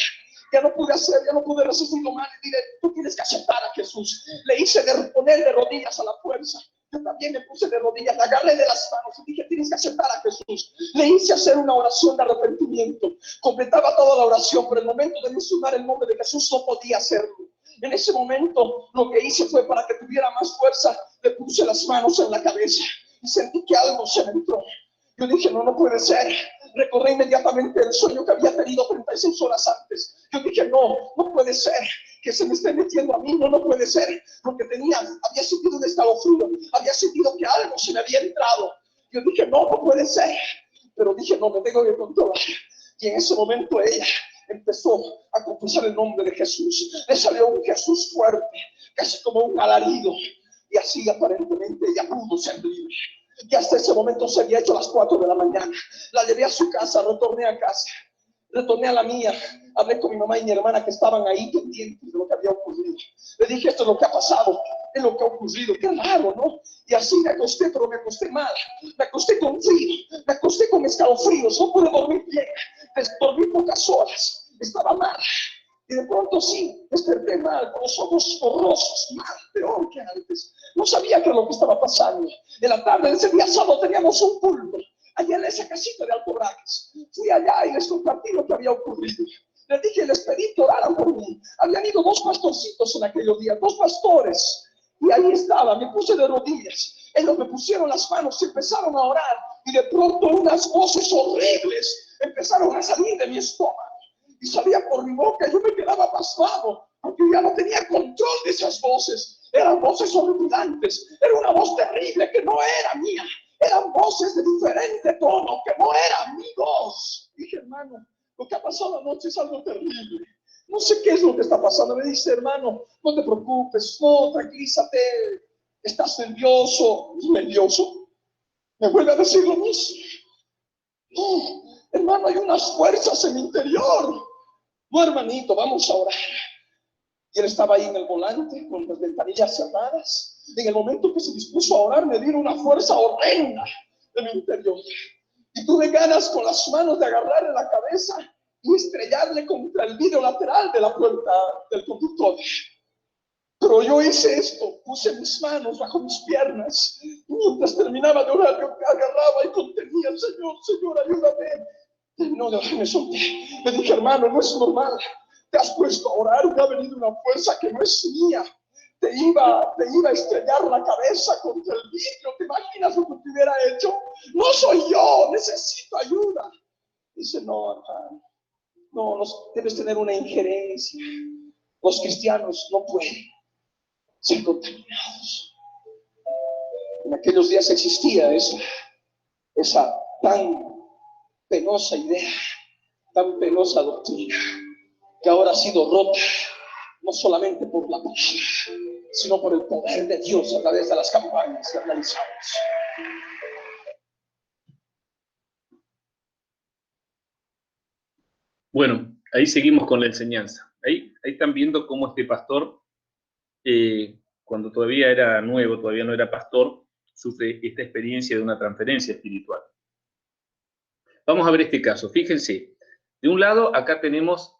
Ya no pude resistirlo más. Le dije, tú tienes que aceptar a Jesús. Le hice poner de rodillas a la fuerza. Yo también me puse de rodillas, le agarré de las manos y dije, tienes que aceptar a Jesús. Le hice hacer una oración de arrepentimiento. Completaba toda la oración, pero el momento de mencionar el nombre de Jesús no podía hacerlo. En ese momento lo que hice fue, para que tuviera más fuerza, le puse las manos en la cabeza y sentí que algo se me entró. Yo dije, no puede ser. Recordé inmediatamente el sueño que había tenido 36 horas antes. Yo dije, no puede ser que se me esté metiendo a mí, no puede ser, porque había sentido un escalofrío, había sentido que algo se me había entrado. Yo dije, no puede ser, pero dije, no, me tengo que controlar. Y en ese momento ella empezó a confesar el nombre de Jesús. Le salió un Jesús fuerte, casi como un alarido, y así aparentemente ella pudo ser libre. Y hasta ese momento se había hecho las 4 de la mañana. La llevé a su casa, retorné a casa. Retorné a la mía, hablé con mi mamá y mi hermana que estaban ahí pendientes de lo que había ocurrido. Le dije, esto es lo que ha pasado, es lo que ha ocurrido, qué raro, ¿no? Y así me acosté, pero me acosté mal, me acosté con frío, me acosté con escalofríos, no pude dormir bien, dormí pocas horas, estaba mal. Y de pronto sí, desperté mal, con los ojos borrosos, mal, peor que antes. No sabía qué era lo que estaba pasando. En la tarde de ese día sábado teníamos un culto allá en esa casita de Alto Braques. Fui allá y les compartí lo que había ocurrido. Les dije, les pedí que oraran por mí. Habían ido 2 pastorcitos en aquellos días, 2 pastores. Y ahí estaba, me puse de rodillas. Ellos me pusieron las manos y empezaron a orar. Y de pronto unas voces horribles empezaron a salir de mi estómago. Y salía por mi boca, yo me quedaba pasmado, porque ya no tenía control de esas voces. Eran voces horripilantes, era una voz terrible que no era mía. Eran voces de diferente tono, que no era mi voz. Dije, hermano, lo que ha pasado anoche es algo terrible. No sé qué es lo que está pasando. Me dice, hermano, no te preocupes, no, tranquilízate. ¿Estás nervioso? ¿Nervioso? Me vuelve a decir lo mismo. No, hermano, hay unas fuerzas en mi interior. No, hermanito, vamos a orar. Y él estaba ahí en el volante con las ventanillas cerradas. En el momento que se dispuso a orar, me vino una fuerza horrenda de mi interior. Y tuve ganas con las manos de agarrarle la cabeza y estrellarle contra el vidrio lateral de la puerta del conductor. Pero yo hice esto, puse mis manos bajo mis piernas. Y mientras terminaba de orar, yo agarraba y contenía, Señor, ayúdame. Terminó de orar, me solté. Le dije, hermano, no es normal. Te has puesto a orar, me ha venido una fuerza que no es mía. Te iba a estrellar la cabeza contra el vidrio. ¿Te imaginas lo que te hubiera hecho? No soy yo, necesito ayuda. Dice, no, hermano, no, debes tener una injerencia. Los cristianos no pueden ser contaminados. En aquellos días existía esa tan penosa idea, tan penosa doctrina, que ahora ha sido rota, no solamente por la palabra, sino por el poder de Dios a través de las campañas que realizamos. Bueno, ahí seguimos con la enseñanza. Ahí están viendo cómo este pastor, cuando todavía era nuevo, todavía no era pastor, sufre esta experiencia de una transferencia espiritual. Vamos a ver este caso. Fíjense, de un lado, acá tenemos,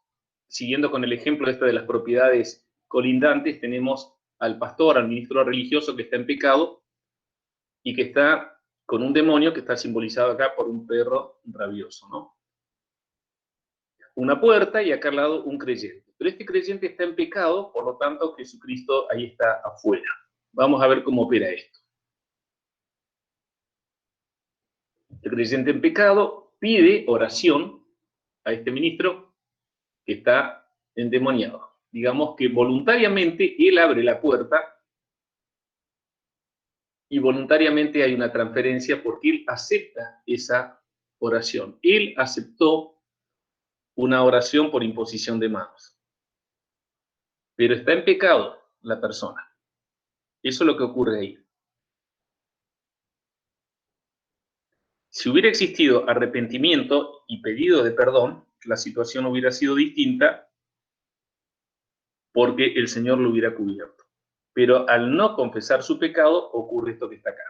siguiendo con el ejemplo de las propiedades colindantes, tenemos al pastor, al ministro religioso que está en pecado y que está con un demonio que está simbolizado acá por un perro rabioso, ¿no? Una puerta y acá al lado un creyente. Pero este creyente está en pecado, por lo tanto Jesucristo ahí está afuera. Vamos a ver cómo opera esto. El creyente en pecado pide oración a este ministro que está endemoniado. digamos que voluntariamente él abre la puerta y voluntariamente hay una transferencia porque él acepta esa oración. Él aceptó una oración por imposición de manos. Pero está en pecado la persona. Eso es lo que ocurre ahí. Si hubiera existido arrepentimiento y pedido de perdón, la situación hubiera sido distinta porque el Señor lo hubiera cubierto. Pero al no confesar su pecado, ocurre esto que está acá.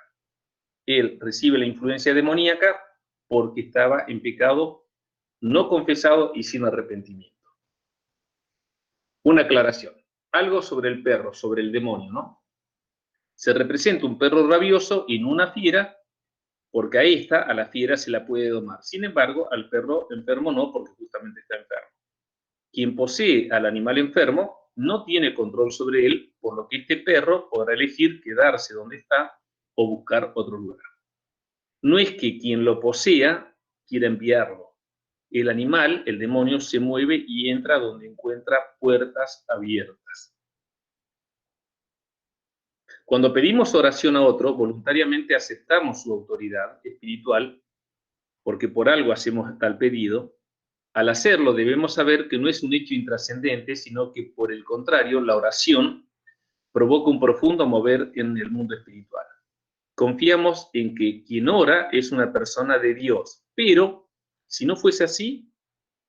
Él recibe la influencia demoníaca porque estaba en pecado no confesado y sin arrepentimiento. Una aclaración. Algo sobre el perro, sobre el demonio, ¿no? Se representa un perro rabioso y no una fiera, porque a la fiera se la puede domar. Sin embargo, al perro enfermo no, porque justamente está enfermo. Quien posee al animal enfermo no tiene control sobre él, por lo que este perro podrá elegir quedarse donde está o buscar otro lugar. No es que quien lo posea quiera enviarlo. El animal, el demonio, se mueve y entra donde encuentra puertas abiertas. Cuando pedimos oración a otro, voluntariamente aceptamos su autoridad espiritual, porque por algo hacemos tal pedido. Al hacerlo debemos saber que no es un hecho intrascendente, sino que por el contrario, la oración provoca un profundo mover en el mundo espiritual. Confiamos en que quien ora es una persona de Dios, pero si no fuese así,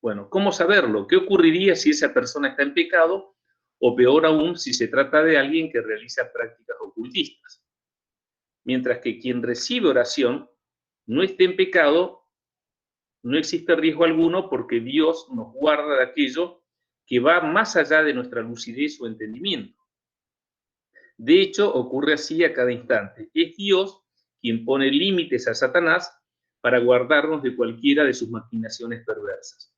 bueno, ¿cómo saberlo? ¿Qué ocurriría si esa persona está en pecado? O peor aún, si se trata de alguien que realiza prácticas ocultistas. Mientras que quien recibe oración no esté en pecado, no existe riesgo alguno porque Dios nos guarda de aquello que va más allá de nuestra lucidez o entendimiento. De hecho, ocurre así a cada instante. Es Dios quien pone límites a Satanás para guardarnos de cualquiera de sus maquinaciones perversas.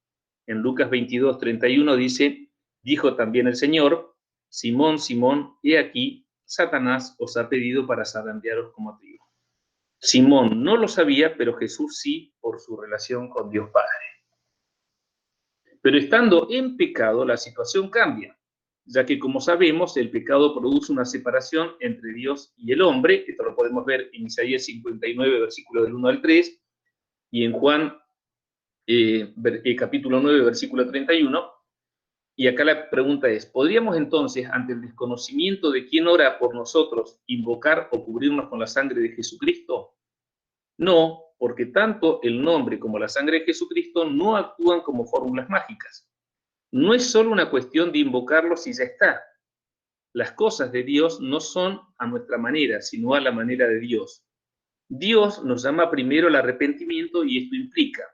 En Lucas 22:31 dice, dijo también el Señor, Simón, Simón, he aquí, Satanás os ha pedido para zarandearos como trigo. Simón no lo sabía, pero Jesús sí, por su relación con Dios Padre. Pero estando en pecado, la situación cambia, ya que, como sabemos, el pecado produce una separación entre Dios y el hombre. Esto lo podemos ver en Isaías 59, versículo del 1 al 3, y en Juan capítulo 9, versículo 31. Y acá la pregunta es, ¿podríamos entonces, ante el desconocimiento de quién ora por nosotros, invocar o cubrirnos con la sangre de Jesucristo? No, porque tanto el nombre como la sangre de Jesucristo no actúan como fórmulas mágicas. No es solo una cuestión de invocarlos y ya está. Las cosas de Dios no son a nuestra manera, sino a la manera de Dios. Dios nos llama primero al arrepentimiento y esto implica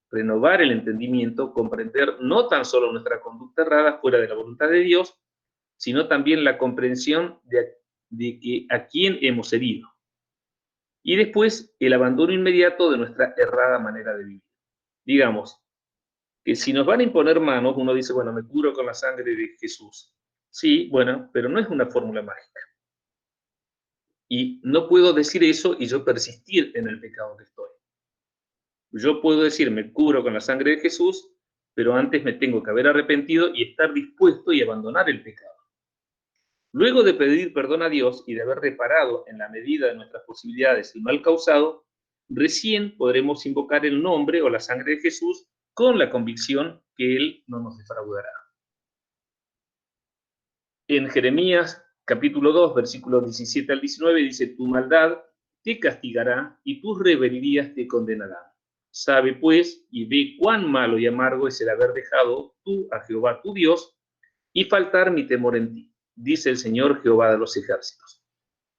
renovar el entendimiento, comprender no tan solo nuestra conducta errada fuera de la voluntad de Dios, sino también la comprensión de que a quién hemos herido. Y después el abandono inmediato de nuestra errada manera de vivir. Digamos, que si nos van a imponer manos, uno dice, bueno, me curo con la sangre de Jesús. Sí, bueno, pero no es una fórmula mágica. Y no puedo decir eso y yo persistir en el pecado que estoy. Yo puedo decir, me curo con la sangre de Jesús, pero antes me tengo que haber arrepentido y estar dispuesto y abandonar el pecado. Luego de pedir perdón a Dios y de haber reparado en la medida de nuestras posibilidades el mal causado, recién podremos invocar el nombre o la sangre de Jesús con la convicción que Él no nos defraudará. En Jeremías capítulo 2, versículos 17 al 19, dice, tu maldad te castigará y tus rebelías te condenarán. Sabe pues y ve cuán malo y amargo es el haber dejado tú a Jehová tu Dios y faltar mi temor en ti, dice el Señor Jehová de los ejércitos.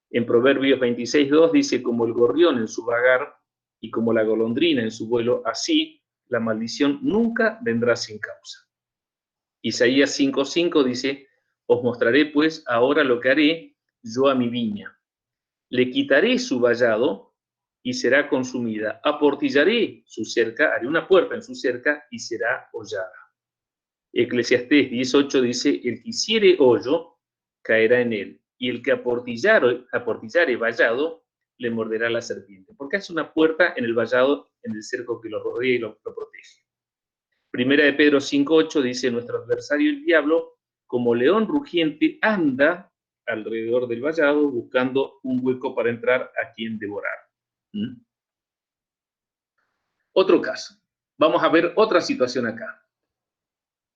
En Proverbios 26:2 dice, como el gorrión en su vagar y como la golondrina en su vuelo, así la maldición nunca vendrá sin causa. Isaías 5:5 dice, os mostraré pues ahora lo que haré yo a mi viña. Le quitaré su vallado y será consumida. Aportillaré su cerca, haré una puerta en su cerca y será hollada. Eclesiastés 10:8 dice, el que hiciere hoyo caerá en él, y el que aportillare vallado le morderá la serpiente. Porque hace una puerta en el vallado, en el cerco que lo rodea y lo protege. Primera de Pedro 5:8 dice, nuestro adversario el diablo como león rugiente, anda alrededor del vallado buscando un hueco para entrar a quien devorar. ¿Mm? Otro caso. Vamos a ver otra situación acá.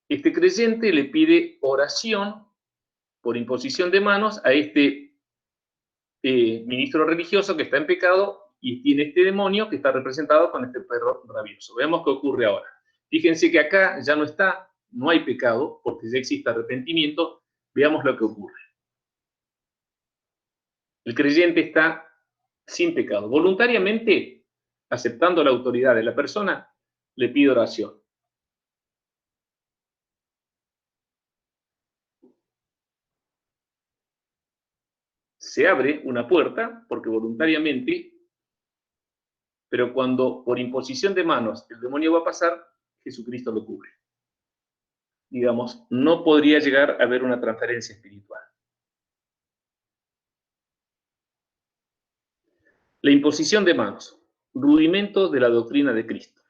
Este creyente le pide oración por imposición de manos a este ministro religioso que está en pecado y tiene este demonio que está representado con este perro rabioso. Veamos qué ocurre ahora. Fíjense que acá ya no hay pecado, porque ya existe arrepentimiento. Veamos lo que ocurre. El creyente está sin pecado. Voluntariamente, aceptando la autoridad de la persona, le pide oración. Se abre una puerta, porque voluntariamente, pero cuando por imposición de manos el demonio va a pasar, Jesucristo lo cubre. Digamos, no podría llegar a haber una transferencia espiritual. La imposición de manos, rudimento de la doctrina de Cristo.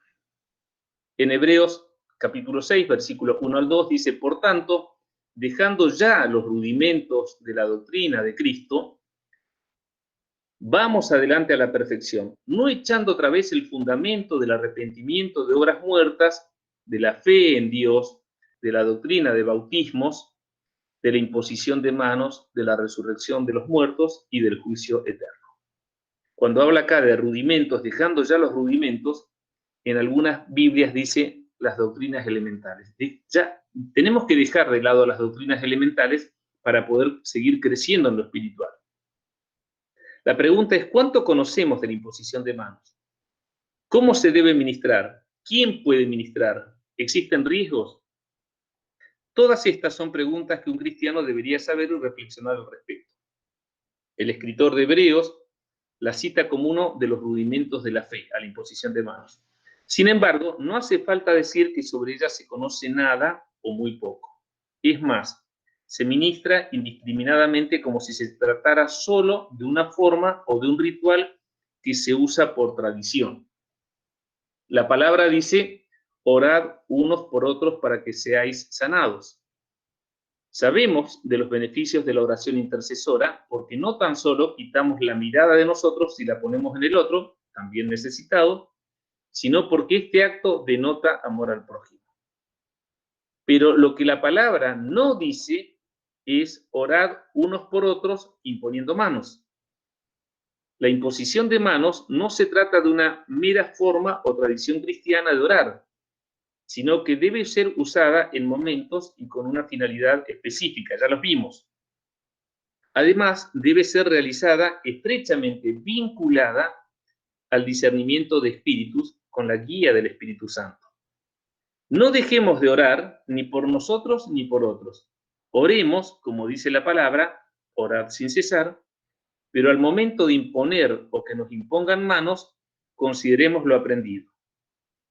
En Hebreos capítulo 6, versículo 1 al 2, dice, por tanto, dejando ya los rudimentos de la doctrina de Cristo, vamos adelante a la perfección, no echando otra vez el fundamento del arrepentimiento de obras muertas, de la fe en Dios, de la doctrina de bautismos, de la imposición de manos, de la resurrección de los muertos y del juicio eterno. Cuando habla acá de rudimentos, dejando ya los rudimentos, en algunas Biblias dice las doctrinas elementales. Ya tenemos que dejar de lado las doctrinas elementales para poder seguir creciendo en lo espiritual. La pregunta es, ¿cuánto conocemos de la imposición de manos? ¿Cómo se debe ministrar? ¿Quién puede ministrar? ¿Existen riesgos? Todas estas son preguntas que un cristiano debería saber y reflexionar al respecto. El escritor de Hebreos la cita como uno de los rudimentos de la fe, a la imposición de manos. Sin embargo, no hace falta decir que sobre ella se conoce nada o muy poco. Es más, se ministra indiscriminadamente como si se tratara solo de una forma o de un ritual que se usa por tradición. La palabra dice, orad unos por otros para que seáis sanados. Sabemos de los beneficios de la oración intercesora porque no tan solo quitamos la mirada de nosotros y la ponemos en el otro, también necesitado, sino porque este acto denota amor al prójimo. Pero lo que la palabra no dice es orad unos por otros imponiendo manos. La imposición de manos no se trata de una mera forma o tradición cristiana de orar, sino que debe ser usada en momentos y con una finalidad específica, ya los vimos. Además, debe ser realizada estrechamente vinculada al discernimiento de espíritus con la guía del Espíritu Santo. No dejemos de orar ni por nosotros ni por otros. Oremos, como dice la palabra, orad sin cesar, pero al momento de imponer o que nos impongan manos, consideremos lo aprendido.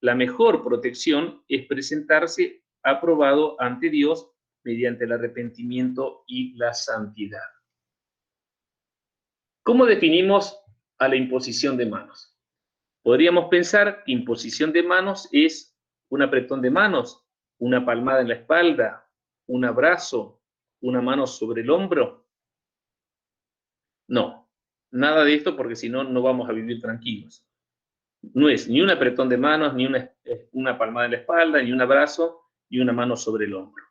La mejor protección es presentarse aprobado ante Dios mediante el arrepentimiento y la santidad. ¿Cómo definimos a la imposición de manos? Podríamos pensar que imposición de manos es un apretón de manos, una palmada en la espalda, un abrazo, una mano sobre el hombro. No, nada de esto porque si no, no vamos a vivir tranquilos. No es ni un apretón de manos, ni una palmada en la espalda, ni un abrazo, ni una mano sobre el hombro.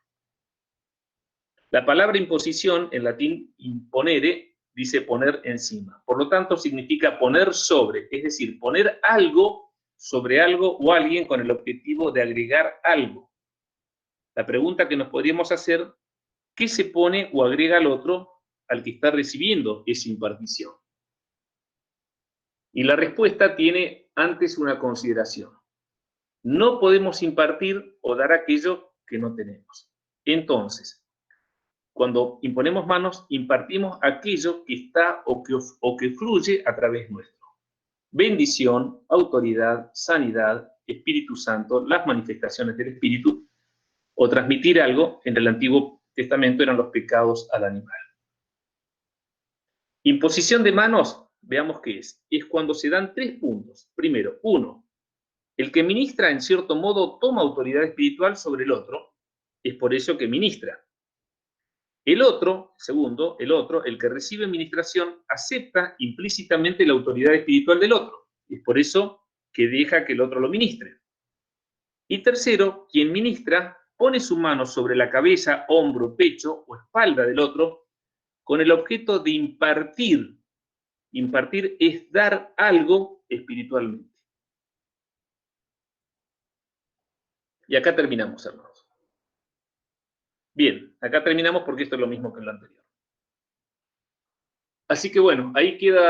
La palabra imposición, en latín imponere, dice poner encima. Por lo tanto, significa poner sobre, es decir, poner algo sobre algo o alguien con el objetivo de agregar algo. La pregunta que nos podríamos hacer, ¿qué se pone o agrega al otro al que está recibiendo esa impartición? Y la respuesta tiene antes una consideración. No podemos impartir o dar aquello que no tenemos. Entonces, cuando imponemos manos, impartimos aquello que está o que fluye a través nuestro. Bendición, autoridad, sanidad, Espíritu Santo, las manifestaciones del Espíritu, o transmitir algo, en el Antiguo Testamento eran los pecados al animal. Imposición de manos, veamos qué es. Es cuando se dan 3 puntos. Primero, 1. El que ministra, en cierto modo, toma autoridad espiritual sobre el otro. Es por eso que ministra. El otro, segundo, el que recibe ministración, acepta implícitamente la autoridad espiritual del otro. Es por eso que deja que el otro lo ministre. Y tercero, quien ministra pone su mano sobre la cabeza, hombro, pecho o espalda del otro con el objeto de impartir. Impartir es dar algo espiritualmente. Y acá terminamos, hermanos. Bien, acá terminamos porque esto es lo mismo que en lo anterior. Así que bueno, ahí queda